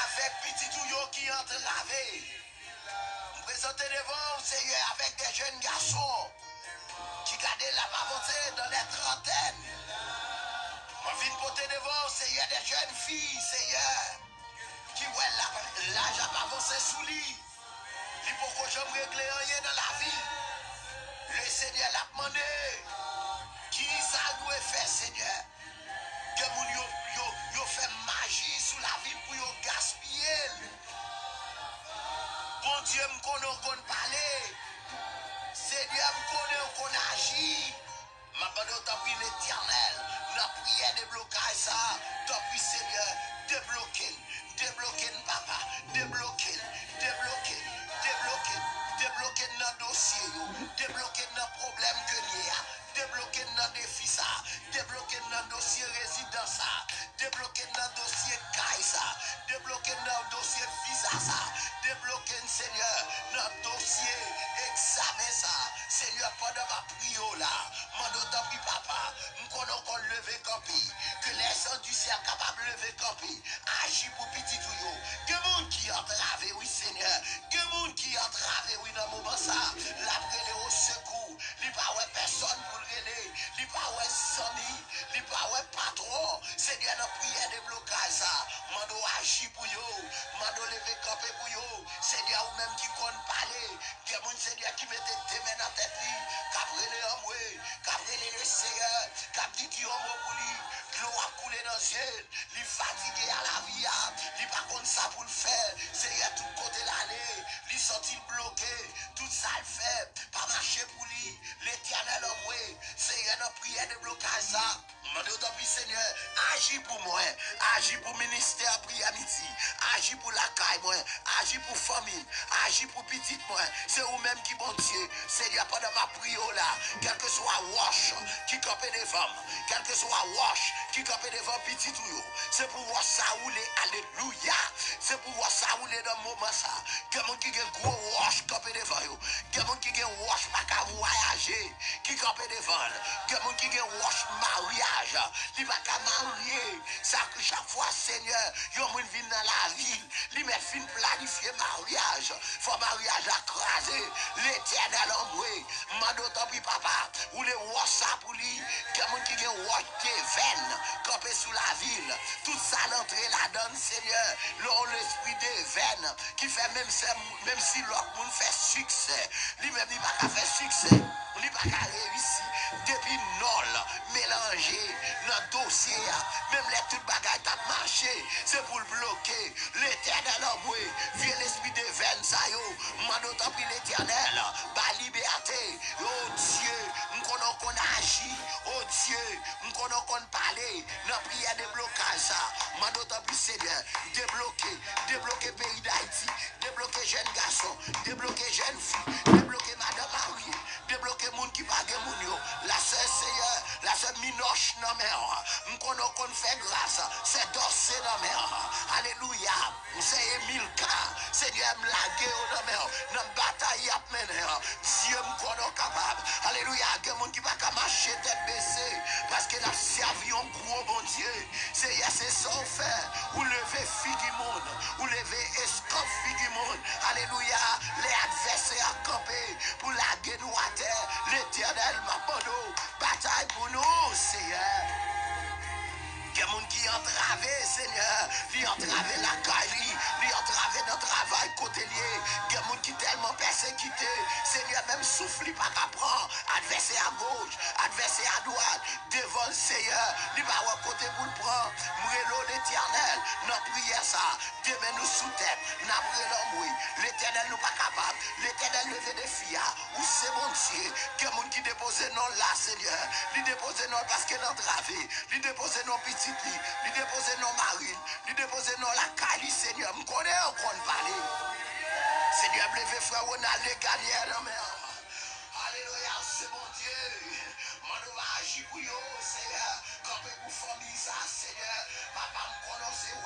Avec petit tuyau qui entre lavé. Présentez devant Seigneur avec des jeunes garçons qui gardent la avancée dans les trentaines. Je viens porter devant Seigneur des jeunes filles, Seigneur, qui voient l'âge à avancer sous lui. Il faut que je me règle rien dans la vie. Le Seigneur l'a demandé. Qui ça doit faire, Seigneur? Que vous fait magie sous la vie pour vous gaspiller. Bon Dieu me connaît qu'on parler. Seigneur me connaît qu'on agit. Ma bonne t'appuie l'Éternel. La prière déblocage ça. T'appuie Seigneur. Débloquer papa. Débloquer dans dossier. Débloquer dans problème que y a. Débloquer dans défi ça. Débloquer dans dossier résidence ça. débloquer notre dossier visa ça, débloquer Seigneur notre dossier examen ça, Seigneur pendant ma prière là, mon tant pis papa, nous connaissons qu'on lever campi, que les gens du ciel capables de lever campi, agir pour petit tout yo, que monde qui entravé oui Seigneur, que monde qui entravé oui dans le moment ça, la prélé au secours, li pas ouais personne pour le relais, li pas ouais sami, li pas ouais patron, Seigneur notre prière de blocage ça, mando agir pour yo, mando lever campi pour yo, Seigneur ou même qui compte parler, que mon Seigneur qui mette tes mains dans tête li, qu'après les hommes, qu'après les Seigneur, qu'après dit qui homme pour lui, l'eau a coulé dans les yeux, il fatigué à la vie, il pas contre ça pour le faire, Seigneur tout côté l'année, il sorti bloqué, tout ça le fait, pas marcher pour lui, l'éternel homme, Seigneur notre prière de blocage ça, demandez au Seigneur, agis pour moi, agis pour ministère prière midi, agis pour la caille moi, agis pour famille, agis pour petite moi, c'est vous-même qui bon Dieu, Seigneur pendant ma prière là, quel que soit wash qui campait des femmes, quel que soit wash qui campait devant petit tout, c'est pour voir ça rouler, alléluia, c'est pour voir ça rouler dans le moment ça, quelqu'un qui a gros wash campé devant yo, quelqu'un qui a wash pas qu'à voyager, qui campait devant, quelqu'un qui a wash mariage, il va qu'à marier, ça que chaque fois Seigneur, yo moun vient dans la ville, il met fin planifier mariage, faut mariage à craser, l'éternel envoyé, mando tant pis papa, ou les wash ça pour lui, quelqu'un qui a wash des veines, campé sous la ville, tout ça l'entrée la donne Seigneur, l'esprit des veines, qui fait même si l'autre monde fait succès, lui-même il va pas faire succès, il va pas réussir, depuis nol, mélangé, dans dossier, même les toutes bagailles t'a marché, c'est pour le bloquer, l'éternel envoyé, viens l'esprit des veines, ça yo, mando tant pis l'éternel, bah liberté, oh Dieu, nous connaissons qu'on agit, oh Dieu, nous connaissons qu'on parler, dans prière de blocage ça, mando tant pis Seigneur, débloquer pays d'Haïti, débloquer jeunes garçons, débloquer jeunes filles, débloquer madame Marie, débloquer monde qui pague moun yo, la sœur Seigneur, la sœur Minoche dans mer, nous connaissons qu'on fait grâce, c'est dossé dans mer, alléluia, c'est Emilka, Seigneur me lagué dans mer, dans bataille à mener, Dieu me connaît capable, alléluia, il y a des gens qui va marcher tête baissée, parce que la servi un gros bon Dieu, Seigneur c'est ça on fait, ou lever fille monde, ou lever escope fille monde, alléluia, les adversaires à camper, pour la guerre à terre, l'éternel m'a bonneau, bataille pour nous, Seigneur. Il y a des gens qui entravé, Seigneur, qui entravé la caille, qui entravé notre travail côté lié. Il y a des gens qui tellement persécuté, Seigneur, même souffle, pas qu'à prendre, adversaire à gauche, adversaire à droite, devant le Seigneur, il va à côté pour le prendre, mourir l'éternel, notre prière ça, demain nous sous tête, n'a prié l'homme, l'éternel nous pas capable, l'éternel levé des filles, ou c'est mon Dieu, il y a des gens qui déposent non là, Seigneur, ils déposent non parce que notre travail, ils déposent non petit. Il dépose nos marines, il dépose nos la cali, Seigneur. Je connais encore parler. Seigneur, levé frère, on a les gagnants dans mer. Alléluia, c'est mon Dieu. Mon va agir pour yo, Seigneur. Quand pour famille ça, Seigneur. Papa me connaît,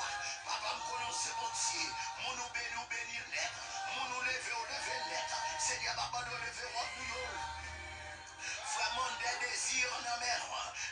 papa me connaît, mon Dieu. Mon nous bénir net. Mon nous lever net. Seigneur, papa nous lever yo. Vraiment des désirs en mer,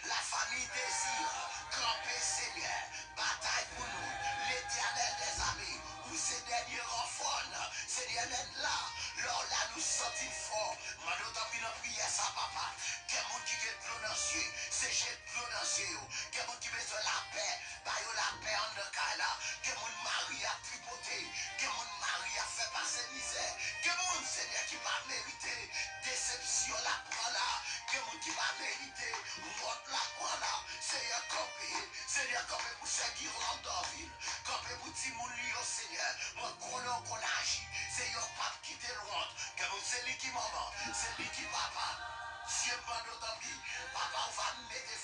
la famille désire, camper Seigneur, bataille pour nous, l'éternel des armées, où ces derniers renforts, Seigneur est là, lors là nous sortis fort, maintenant t'as vu notre prière ça papa, quel monde qui est prononcé, c'est j'ai prononcé, quel monde qui veut la paix, la paix en le cas là, quel monde Marie a tripoté, quel monde Marie a fait passer misère, quel monde Seigneur qui va mériter, déception la prend là, que mon qui va mériter, votre la croix là, Seigneur campé pour ceux qui rentrent dans la ville, campé pour Timoun Lio, Seigneur, mon chrono qu'on agit, Seigneur pas quitter loin, que mon c'est lui qui maman, c'est lui qui papa. Dieu m'a donné, papa, on va mettre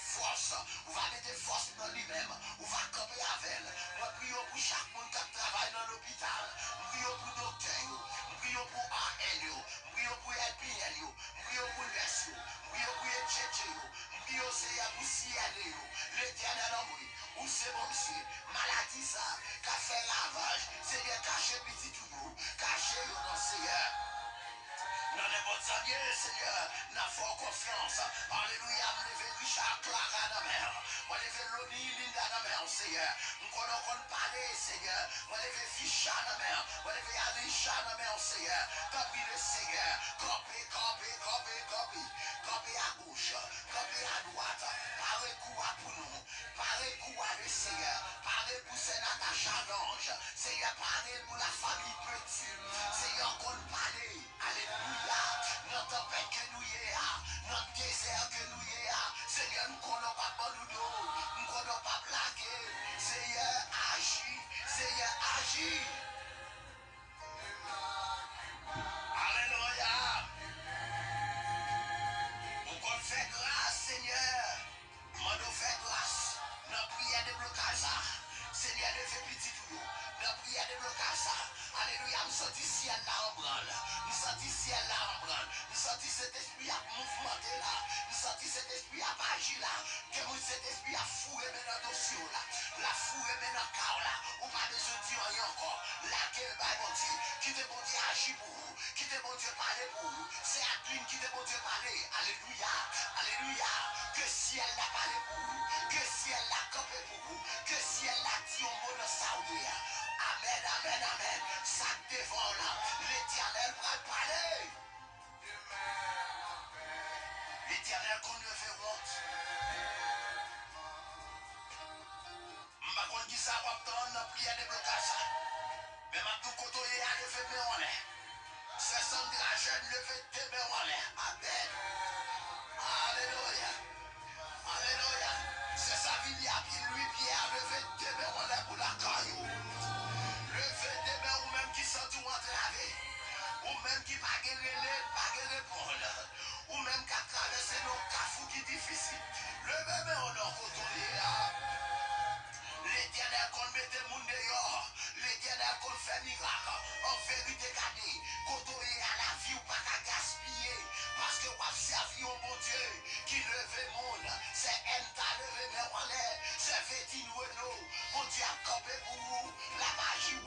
force, dans lui-même, on va camper avec elle. Moi, prions pour chaque monde qui travaille dans l'hôpital, prions pour le docteur, prions pour AL, prions pour LPL, prions pour l'ES, prions pour le Tchétché, prions pour CIL, l'éternel amour, ou c'est bon Dieu. Maladie ça, qu'a fait lavage. Seigneur, cachez petit tout, cachez dans Seigneur. Dans n'importe quoi, Seigneur, n'a fort confiance. Alléluia, me lever Richard Clara dans la mer. Me lever Loni Linda dans la mer, Seigneur. Nous connaissons parler, Seigneur. Me lever Ficha dans la mer. Me lever Alisha dans la mer, Seigneur. Copie le Seigneur. Copie. Copie à gauche. Copie à droite. Paré coup à pour nous. Paré coup à le Seigneur. Paré pour Natacha d'Ange. Seigneur, paré pour la famille petite. Seigneur, qu'on parle. Alléluia. Notre tempête que nous y est, notre désert que nous y est, Seigneur, nous ne connaissons pas bon nous, nous ne connaissons pas plaquer. Seigneur, agis. Seigneur, agis. Alléluia. On fait grâce, Seigneur. On nous fait grâce. Notre prière de blocage. Seigneur, ne fais petit tout. Notre prière de blocage. Alléluia. Nous sommes ici à la branle. Nous sommes ici à la branle. Nous sommes cet esprit à mouvementé là. Nous sommes cet esprit à agir là. Que vous cet esprit à fouer dans le dossier là. La fouer dans le corps là. Ou pas besoin de dire rien encore. Là que le bon Dieu. Qui te bon Dieu agir pour vous. Qui te bon Dieu parler pour vous. C'est à Dieu qui te bon Dieu parler. Alléluia. Alléluia. Que si elle l'a parlé pour vous. Que si elle l'a campé pour vous. Que si elle l'a dit au mot de Saoudi. Amen, amen, amen. Ça devant là. L'Éternel va parler. L'Éternel qu'on ne fait honte. M'a qu'on dit ça, on va dans prière de blocage. Mais ma tout côté à lever mes en l'air. C'est sans jeune lever tes mains en l'air. Amen. Alléluia. Alléluia. C'est sa vie à qui lui Pierre lever tes mains en l'air pour la caillou. Lever tes mains ou même qui sont tout entravé. Ou même qui pas guérir l'épaule. Ou même qui a traversé nos cafous qui difficile. Levez mes en l'air côté là. L'Éternel qu'on mette le monde dehors. L'Éternel qu'on fait miracle. En vérité, regardez. Quand on est à la vie ou pas qu'à gaspiller. Parce que on a servi au bon Dieu. Qui leve le monde. C'est Enta levé mais en l'air. C'est Vétine Renault. Mon Dieu a campé pour vous. La magie.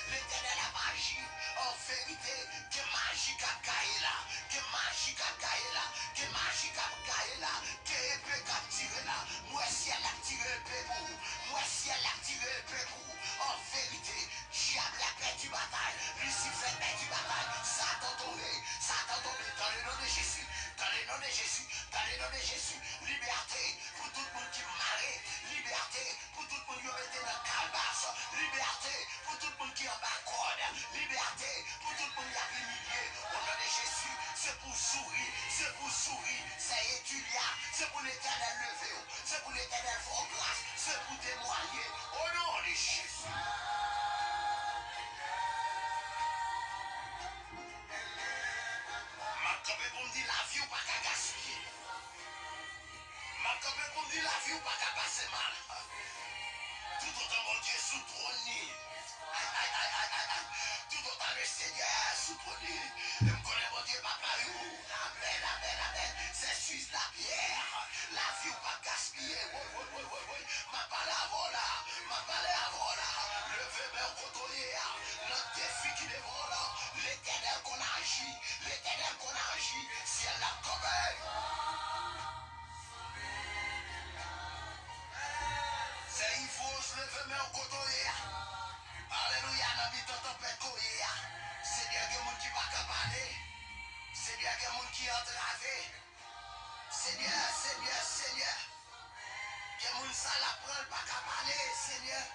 L'Éternel la magie. En vérité. Que magie qu'a caillé là. Que magie qu'a caillé là. Que magie qu'a caillé là. Que épée qu'a tiré là. Moi si elle a tiré épée pour vous. Moi si elle a tiré épée pour vous. En vérité. Diable a perdu bataille. Lucifer a perdu bataille. Satan tombé. Satan tombé dans le nom de Jésus. Dans le nom de Jésus. Dans le nom de Jésus. Liberté pour tout le monde qui marre. Liberté pour tout le monde qui est dans le calebasse. Liberté pour tout le monde qui est en bas corde. Liberté pour tout le monde qui a humilié. Au nom de Jésus, c'est pour sourire. C'est pour sourire. C'est étudier. C'est pour l'Éternel lever. C'est pour l'Éternel faire grâce. C'est pour témoigner. Au nom de Jésus. Ma copie pour me dire la vie ou pas qu'à gaspiller. Ma copie pour me dire la vie ou pas qu'à passer mal. Tout autant mon Dieu sous trône. Tout autant le Seigneur sous trône. Et me connaît mon Dieu papa you. Amen, amen, amen. C'est suisse la pierre. La vie ou pas gaspiller. Oui. Ma parole avant là. Ma parole avant là. Levez mes côtés. Notre défi qui devant là. L'Éternel qu'on agit. L'Éternel qu'on agit. Si elle l'a commé. C'est il faut se lever mais au côté. Alléluia, n'a mis ton tempête courir. Seigneur, il y a des gens qui ne peuvent pas parler. Seigneur, il y a des gens qui sont entravés. Seigneur. Il y a des gens qui sont là pour ne pas parler. Seigneur,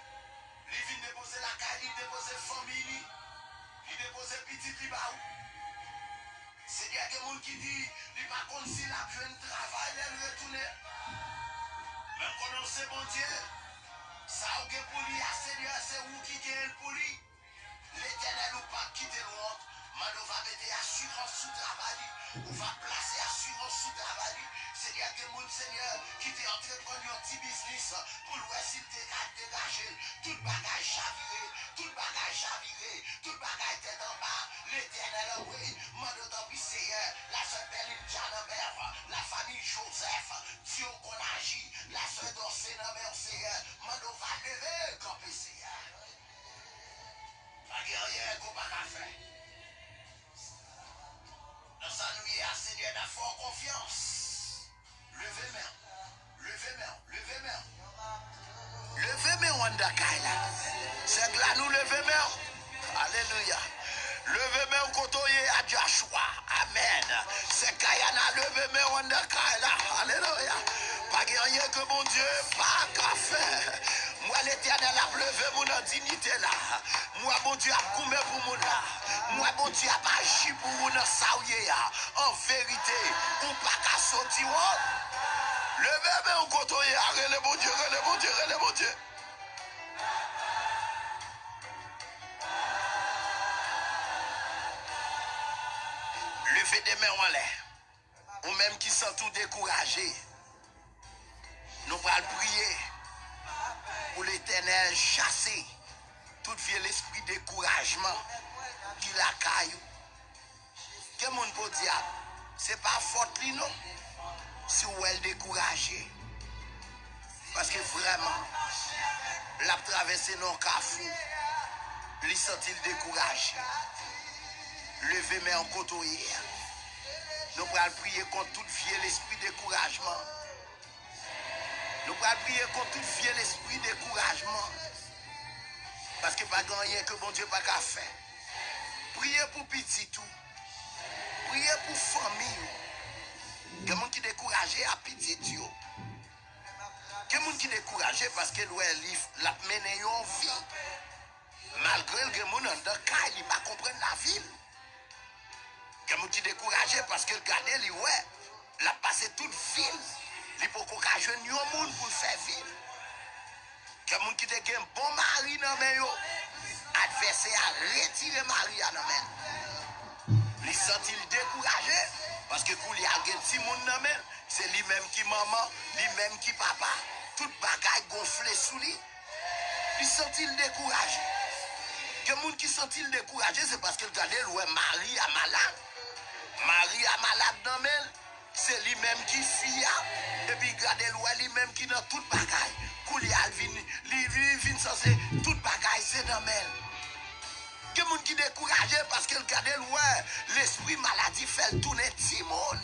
ils viennent déposer la caille, ils déposent la famille, ils déposent petit libaou. Seigneur, il y a des gens qui disent, ils ne pas contre si la jeune travail, elle retourne. Même quand on sait, bon Dieu, ça ou que pour lui, Seigneur, c'est où qui gagne pour lui. L'Éternel ou pas quitter l'autre. Maintenant, on va mettre assurance sous travail. On va placer assurance sous travail. Seigneur, que mon Seigneur qui t'est entrepreneur un petit business pour l'ouest, s'il t'est dégagé. Tout bagage chaviré, tout bagage chaviré, tout bagage tête en bas. L'Éternel, oui, maintenant, tant pis, Seigneur, la sœur Béline Janamère, la famille Joseph, Dieu qu'on agit, la sœur Dorsé, Seigneur, C'est que là nous levons main. Alléluia. Levez main côtoyer à Joshua. Amen. C'est Kayana levez main on the Kaila. Alléluia. Pas rien que mon Dieu, pas qu'à faire. Moi l'Éternel a levé mon dignité là. Moi mon Dieu a coupé pour mon là. Moi mon Dieu a agi pour mon saouye. En vérité, ou pas qu'à sortir. Levez main on côtoyer. Allez mon Dieu, allez mon Dieu, allez mon Dieu. Levez des mains en l'air. Ou même qui sont tout découragés. Nous allons prier pour l'Éternel chasser tout vieux l'esprit de découragement qui la caillou. Que mon peut dire, c'est pas faute li non. Si vous êtes découragé. Parce que vraiment, la traversée non cafou, lui sont-ils découragé. Levez main en côtoyer. Nous allons prier contre tout vieux l'esprit de découragement. Nous allons prier contre tout vieux l'esprit de découragement. Parce que pas rien que bon Dieu pas qu'à faire. Priez pour petit tout. Priez pour famille. Que monde qui découragé à petit tout. Que monde qui découragé parce que l'a mené en vie. Malgré que monde dans le cas, il va comprendre la ville. Que monde qui découragé parce que le gardé lui ouais, l'a passé toute ville. Il faut qu'on ait un monde pour faire ville. Que monde qui a un bon mari dans le yo, adversaire a retiré mari dans le main. Il sent-il découragé parce que quand il a un petit monde dans le main, c'est lui-même qui maman, lui-même qui papa. Tout bagaille gonflé sous lui. Il sent-il découragé. Que monde qui sent-il découragé, c'est parce que le gardé ouais mari a malade. Marie a malade dans le c'est lui-même qui fille. Et puis regardez lui-même qui dans toute bagaille. Koulial vient censé toute bagaille c'est dans le que moun qui découragé parce que regardez l'esprit maladie fait tourner tout le monde.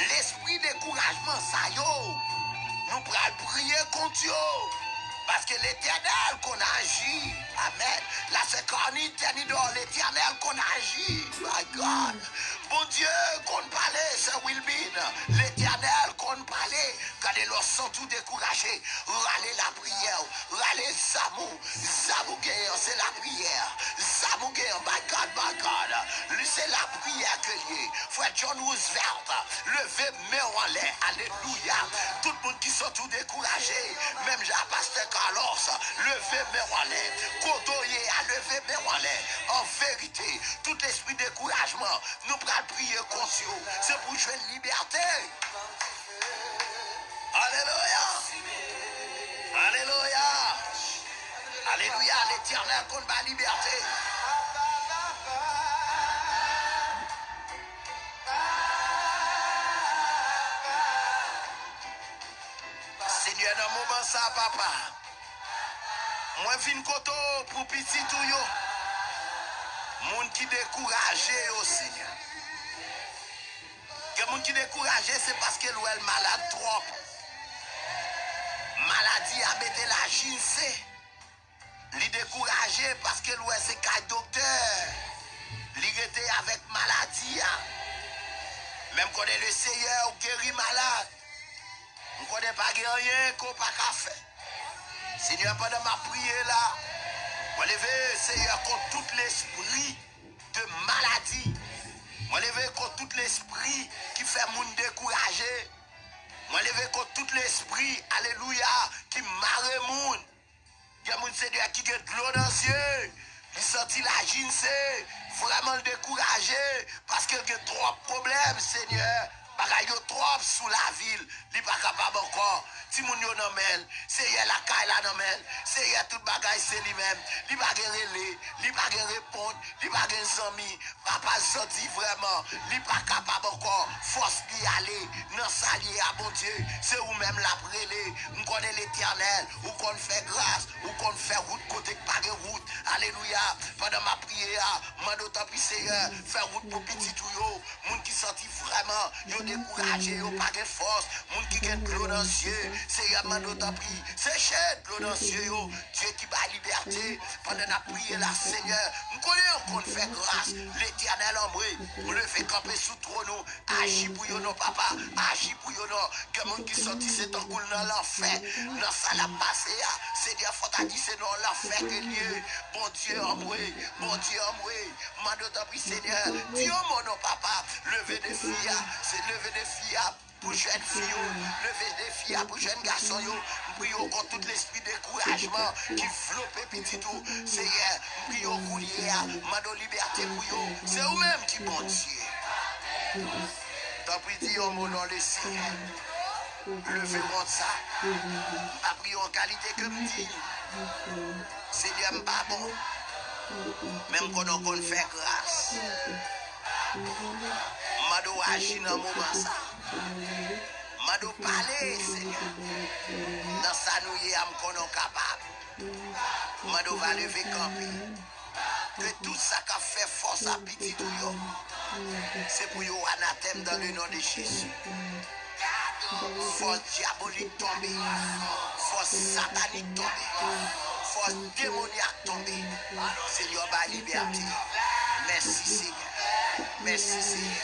L'esprit découragement ça yo. Nous prenons prier contre yo. Parce que l'Éternel qu'on agit, amen. La seconde éternité dans l'Éternel qu'on agit, my God. Bon Dieu qu'on parlait, c'est Wilbin. L'Éternel qu'on parlait, quand les gens sont tout découragés, râler la prière, râler Zamou. Zamou c'est la prière. Zamou my God. Lui c'est la prière que lié. Frère John Roosevelt, levez main en l'air, alléluia. Tout le monde qui sont tout découragés, même Jean-Pasteur Carlos, levez main en l'air. Côtoyer à lever main en l'air. En vérité, tout l'esprit de découragement, nous pourrons prier contre eux. C'est pour jouer une liberté. Alléluia. Alléluia. Alléluia. L'Éternel contre ma liberté. Seigneur, dans le moment ça, papa. Moi, je viens koto pour petit tout yo. Moun qui découragé au Seigneur. Que moun qui découragé, c'est parce que l'ouel malade trop. Maladie a mis la gince. Li découragé parce que l'ouel c'est qu'un docteur. Li était avec maladie. Même quand le Seigneur guérit malade. On ne connaît pas rien qu'on n'a pas faire. Seigneur, pendant ma prière là, moi lever, Seigneur, contre tout l'esprit de maladie. Moi lever contre tout l'esprit qui fait moun décourager. Moi lever contre tout l'esprit, alléluia, qui marre moun. Il y a moun Seigneur qui a de l'eau dans les yeux. Il sortit la gince, vraiment découragé parce qu'il y a trop de problèmes, Seigneur. Bagay yo trop sous la ville, li pas capable encore. Si moun yo nan men, c'est la caille la nan men, c'est tout bagay c'est lui-même. Li pas gen relé, li pas gen répondre, li pas gen zami. Papa sorti vraiment, li pas capable encore. Force li aller, nan salier à bon Dieu. C'est ou même la prélé. On connaît l'Éternel, ou qu'on fait grâce, ou qu'on fait route côté pas de route. Alléluia. Pendant ma prière, mando tant pis Seigneur, faire route pour petit tout yo. Moun qui senti vraiment, yo découragé, yo pas de force, moun qui gagne l'eau dans cieux, c'est Yamando t'a pris, c'est cher l'eau dans cieux, Dieu qui bat liberté, pendant la prière là, Seigneur, nous connaissons qu'on fait grâce, l'éternel en vrai, nous le fait camper sous trône, agis pour yo non papa, agis pour yo non, que moun qui sorti c'est en cool dans l'enfer, dans ça la passé, Seigneur, faut t'a dit c'est dans l'enfer que lieu, bon Dieu en vrai, Mando t'a pris Seigneur, Dieu mon non papa, lever des filles, c'est lever des filles pour jeunes filles, lever des filles pour jeunes garçons, prions contre tout l'esprit de découragement qui floppe petit tout, Seigneur, prions pour mando liberté pour eux, c'est vous-même qui bon Dieu. T'as pris Dieu mon nom le Seigneur, levez mon ça, pas pris en qualité que me dit, Seigneur m'pas bon. Même quand on fait grâce, Mado agit dans le moment ça. Mado parler, Seigneur. Dans sa nouille, qu'on est capable. Mado va lever camper. Que tout ça qui fait force à petit tout, c'est pour vous anathème dans le nom de Jésus. Force diabolique tomber. Force satanique tomber. Force démoniaque tomber. Seigneur, ma liberté. Merci, Seigneur. Merci, Seigneur.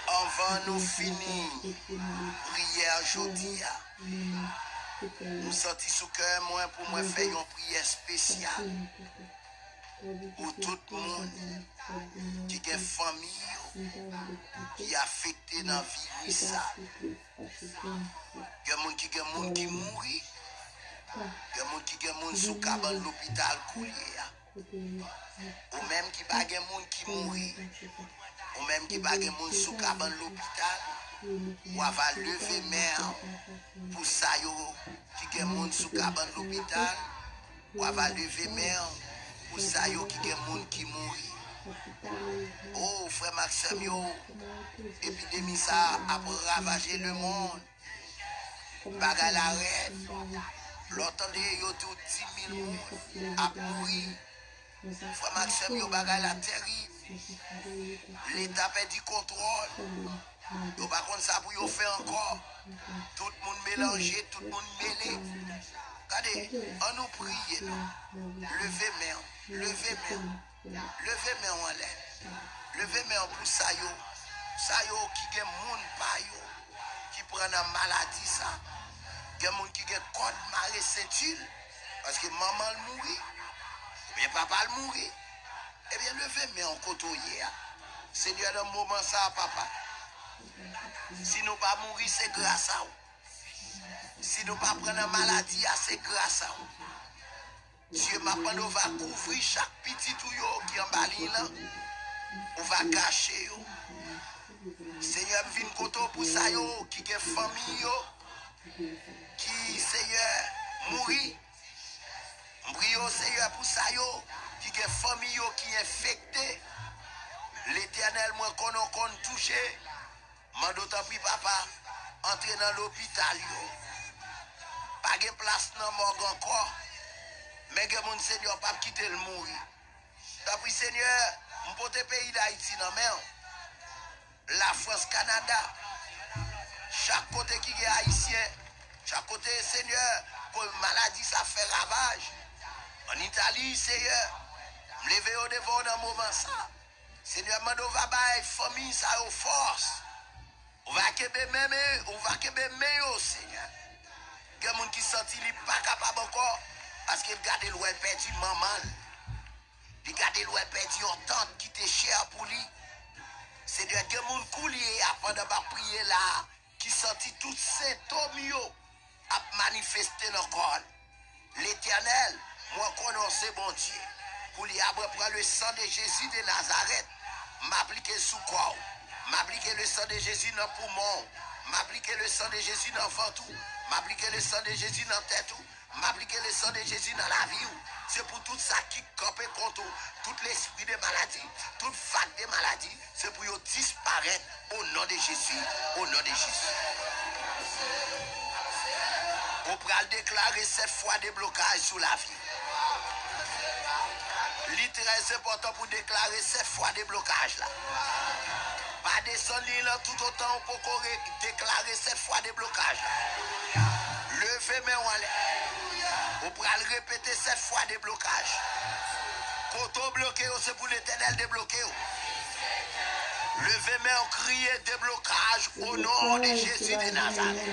Avant nous finir, prière aujourd'hui, nous sortis sous cœur moi pour moi faire une prière spéciale pour tout le monde qui a une famille qui est affecté dans la vie. Il y a des gens qui mourent, il y a des gens qui mourent sous cabane de l'hôpital coulier, ou même qui pas des gens qui mourent, ou même qui pas des gens sous cabane de l'hôpital, ou va lever main pour ça qui des gens sous cabane de l'hôpital, ou va lever main pour ça qui des gens qui mourent. Oh, frère Maxime, épidémie ça a ravagé le monde. Bagal arrête. L'entendez, yo tout 10 000 monde a mouru. Frère Maxime, yo bagal a terrible. L'État perd du contrôle. Yo pas contre ça pour yo faire encore. Tout le monde mélangé, tout le monde mêlé. Regardez, on nous prie. Levez main, levez main. Levez main en l'air. Levez main pour ça yo. Ça yo qui gen moun pa yo. Qui prend la maladie ça. Gen moun qui gen code maré ceinture. Parce que maman le mourit. Ou bien papa le mourit. Eh bien levez main en côtoyer. Seigneur dans le moment ça papa. Si nous pas mourir c'est grâce à vous. Si nous pas prendre la maladie c'est grâce à vous. Dieu m'appelle, on va couvrir chaque petit tuyau qui est en bali là. On va cacher yo. Seigneur, vin koto pour ça yo, qui est famille yo, qui Seigneur mourit. M'prio Seigneur pour ça yo, qui est famille yo qui est infecté. L'Éternel moi qu'on touché. Mando tant pis papa, entrer dans l'hôpital yo. Pas de place dans morgue encore. Mais que mon Seigneur pas quitter le mourir. T'as pris Seigneur, mon pote pays d'Haïti non mais la France, Canada, chaque côté qui est haïtien, chaque côté Seigneur, pour maladie ça fait ravage. En Italie, Seigneur, me lever au devant dans moment ça. Seigneur, mando va bailler famille ça aux force. On va kebe même, on va kebe meilleur Seigneur. Que mon qui senti li pas capable encore. Parce qu'il garde le ouais perdu maman. Il garde le ouais perdu en tante qui était chère pour lui. C'est de que mon coulier pendant ma prière là qui senti tout symptômes à manifester dans le corps. L'Éternel, moi connaissais bon Dieu. Pour lui prendre le sang de Jésus de Nazareth, m'appliquer sous corps, m'appliquer le sang de Jésus dans le poumon, m'appliquer le sang de Jésus dans le ventre, m'appliquer le sang de Jésus dans la tête, m'appliquer le sang de Jésus dans la vie. C'est pour tout ça qui campe contre tout l'esprit de maladie, toute vague de maladie, c'est pour disparaître au nom de Jésus, au nom de Jésus. On pourra déclarer 7 fois des blocages sous la vie. C'est très important pour déclarer 7 fois des blocages là. Pas descendre là tout autant pour déclarer 7 fois des blocages là. Levez mes mains en l'air. On pourra le répéter 7 fois des blocages. Quand on bloqué, c'est pour l'Éternel débloquer. Levez mes mains, criez déblocage au nom de Jésus de Nazareth.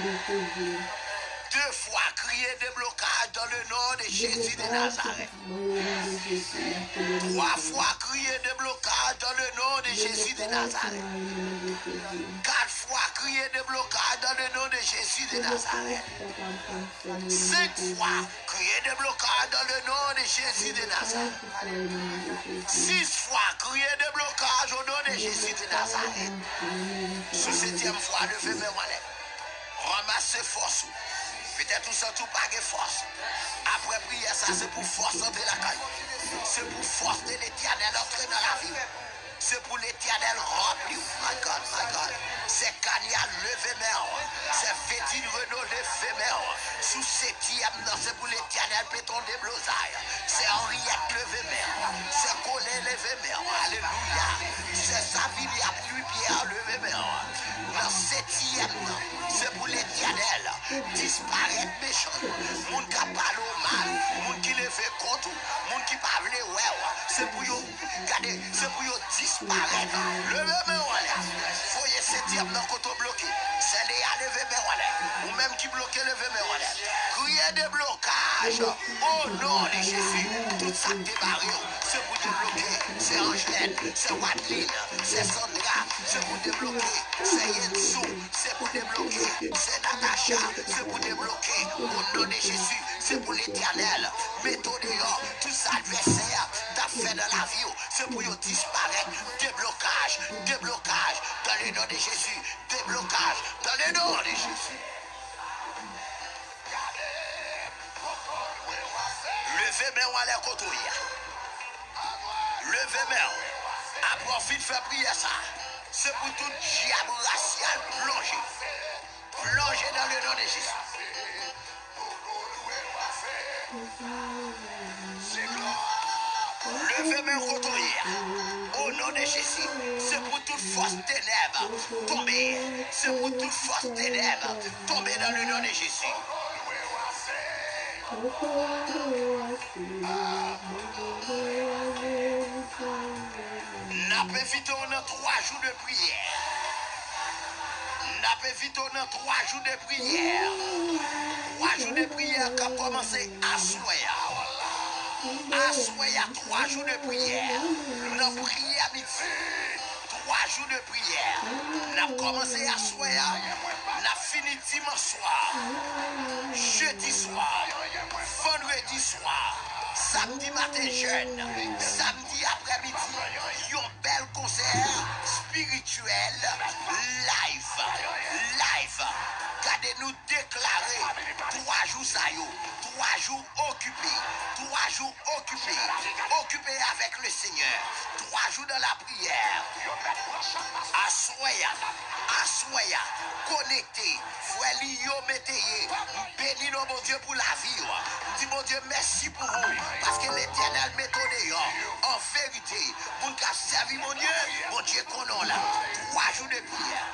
2 fois, crier déblocage dans le nom de Jésus de Nazareth. 3 fois, crier déblocage dans le nom de Jésus de Nazareth. 4 fois, crier déblocage dans le nom de Jésus de Nazareth. 5 fois, crier déblocage dans le nom de Jésus de Nazareth. 6 fois, crier déblocage au nom de Jésus de Nazareth. Sous 7e fois, levez-moi les. Ramassez force. Peut-être tout ça, tout pas de force. Après prière, ça c'est pour force entrer la caille. C'est pour force de l'Éternel entrer dans la vie. C'est pour l'Éternel remplir. My God, my God. C'est Kanya levé mer. C'est Fétine Renault levé mer. Sous 7e, c'est pour l'Éternel péton des blosailles. C'est Henriette levé mer. C'est Colin levé mer. Alléluia. C'est Savilia Pluie-Pierre levé mer. Dans 7e, c'est pour l'Éternel. Disparaître méchant. Moun qui parle au mal. Moun qui levé contre. Moun qui parle ouais. C'est pour yo. Regardez, c'est pour yo disparaître. Levez-moi en l'air. Voyez 7e dans le côté bloqué. C'est les à levez-moi en l'air. Ou même qui bloquait, levez-moi en l'air. Criez des blocages. Au nom de Jésus. Tout ça débarré. C'est pour débloquer. C'est Angèle. C'est Wadeline. C'est Sandra. C'est pour débloquer. C'est Yensu. C'est pour débloquer. C'est Natacha. C'est pour débloquer. Au nom de Jésus. C'est pour l'Éternel. Mettez dehors. Tout ça adversaire d'affaires dans la vie. C'est pour y disparaître. Déblocage, déblocage dans le nom de Jésus. Déblocage dans le nom de Jésus. Levez mes mains à la côte. Levez mes mains. À profit de faire prier ça. C'est pour tout diable racial plongé. Plongé dans le nom de Jésus. Levez mes mains au nom de Jésus. C'est pour toute force ténèbres tomber. C'est pour toute force ténèbres tomber dans le nom de Jésus. N'a pas vite en 3 jours de prière. N'a pas vite en 3 jours de prière. 3 jours de prière qui a commencé à soir. Assoyez 3 jours de prière. Nous prions à midi. 3 jours de prière. Nous avons commencé à soir. Nous avons fini dimanche soir. Jeudi soir. Vendredi soir. Samedi matin jeune. Samedi après-midi. Un bel concert spirituel. Live. Live. Gardez-nous déclarer 3 jours ça y est. 3 jours occupés. 3 jours occupés. Occupés avec le Seigneur. 3 jours dans la prière. Assoya. Assoya. Connecté. Fouelio métayé. Bénis nos mon Dieu pour la vie. Dis mon Dieu merci pour vous. Parce que l'Éternel m'étonne. En vérité. Pour nous servir mon Dieu qu'on a là. 3 jours de prière.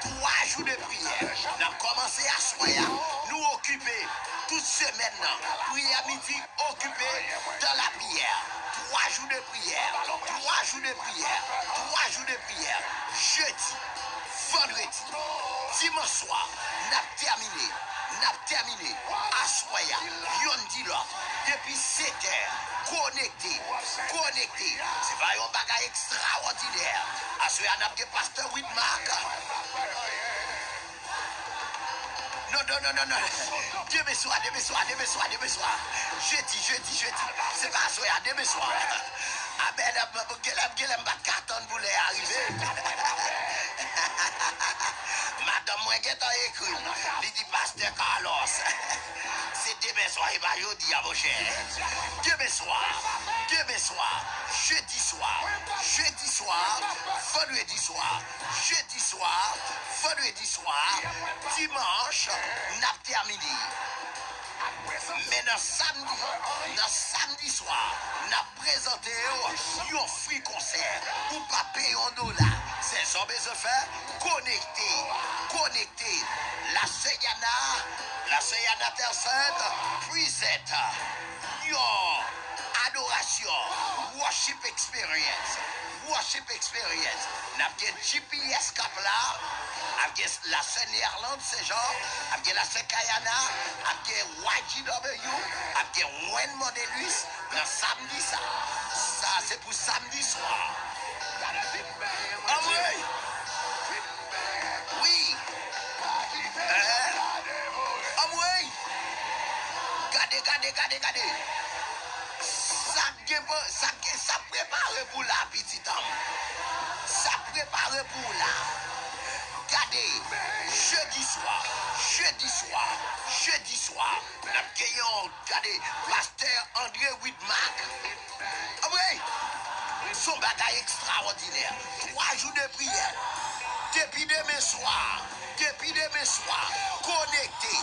3 jours de prière. Nous avons commencé à soyer, nous occuper toute semaine. Prière midi, occupé dans la prière. 3 jours de prière. 3 jours de prière. 3 jours de prière. Jeudi, vendredi, dimanche soir, nous avons terminé. Nous avons terminé à soyer. Yondi là, depuis 7 heures. Connecté. Connecté. C'est pas un bagage extraordinaire. À ce moment-là, nous avons pasteur Whitmark. Non. Demain soir. Jeudi. C'est pas soir, demain soir. Ah ben, je pas carton pour les arriver. Madame, moi, qui t'a écrit, il dit Pasteur Carlos. C'est demain soir, il va y dire à vos chers. Demain soir, jeudi soir, vendredi soir, dimanche, n'a terminé. Mais dans samedi soir, nous avons présenté un free concert pour pas payer $1. C'est ça que je fais. Connecter. La Seyana Terre Sainte, present your adoration, worship experience. Nous avons GPS cap là, la scène Irlande, c'est genre, la scène Kayana, YGW, Wayne Modelus, le samedi ça. Ça, c'est pour samedi soir. Ah oui. Regardez. Ça prépare pour la petite homme. Ça prépare pour la. Regardez, jeudi soir. Nous avons regardez, Pasteur André Widmark. Ah oui, son bagage extraordinaire. 3 jours de prière. Depuis demain soir, connecté,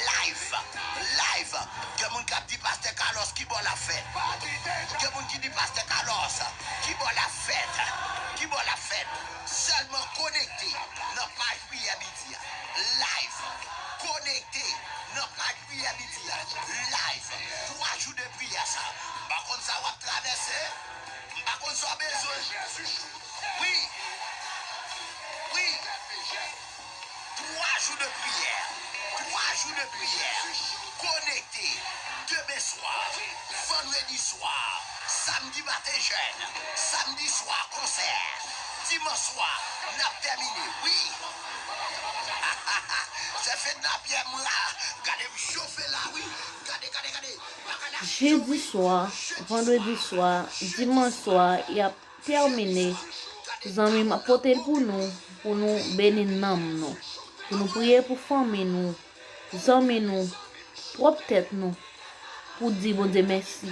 live. Que mon cap dit Pasteur Carlos qui va la fête. Que mon qui dit Pasteur Carlos qui va la fête. Seulement connecté, notre page prière midi. Live, connecté, notre page prière midi. Live, 3 jours de prière ça. Par contre ça va traverser. Par contre ça a besoin. Oui. 3 jours de prière. Connecté. Demain soir, vendredi soir, samedi matin jeune, samedi soir concert, dimanche soir, n'a terminé. Oui. C'est fait n'a bien là. Regardez me chauffer là, oui. Regardez. Jeudi soir, vendredi soir, dimanche soir, il a terminé. Nous avons apporté pour nous bénir nous, pour nous prier pour famille nous, amis nous, propre tête nous, pour dire bon Dieu merci.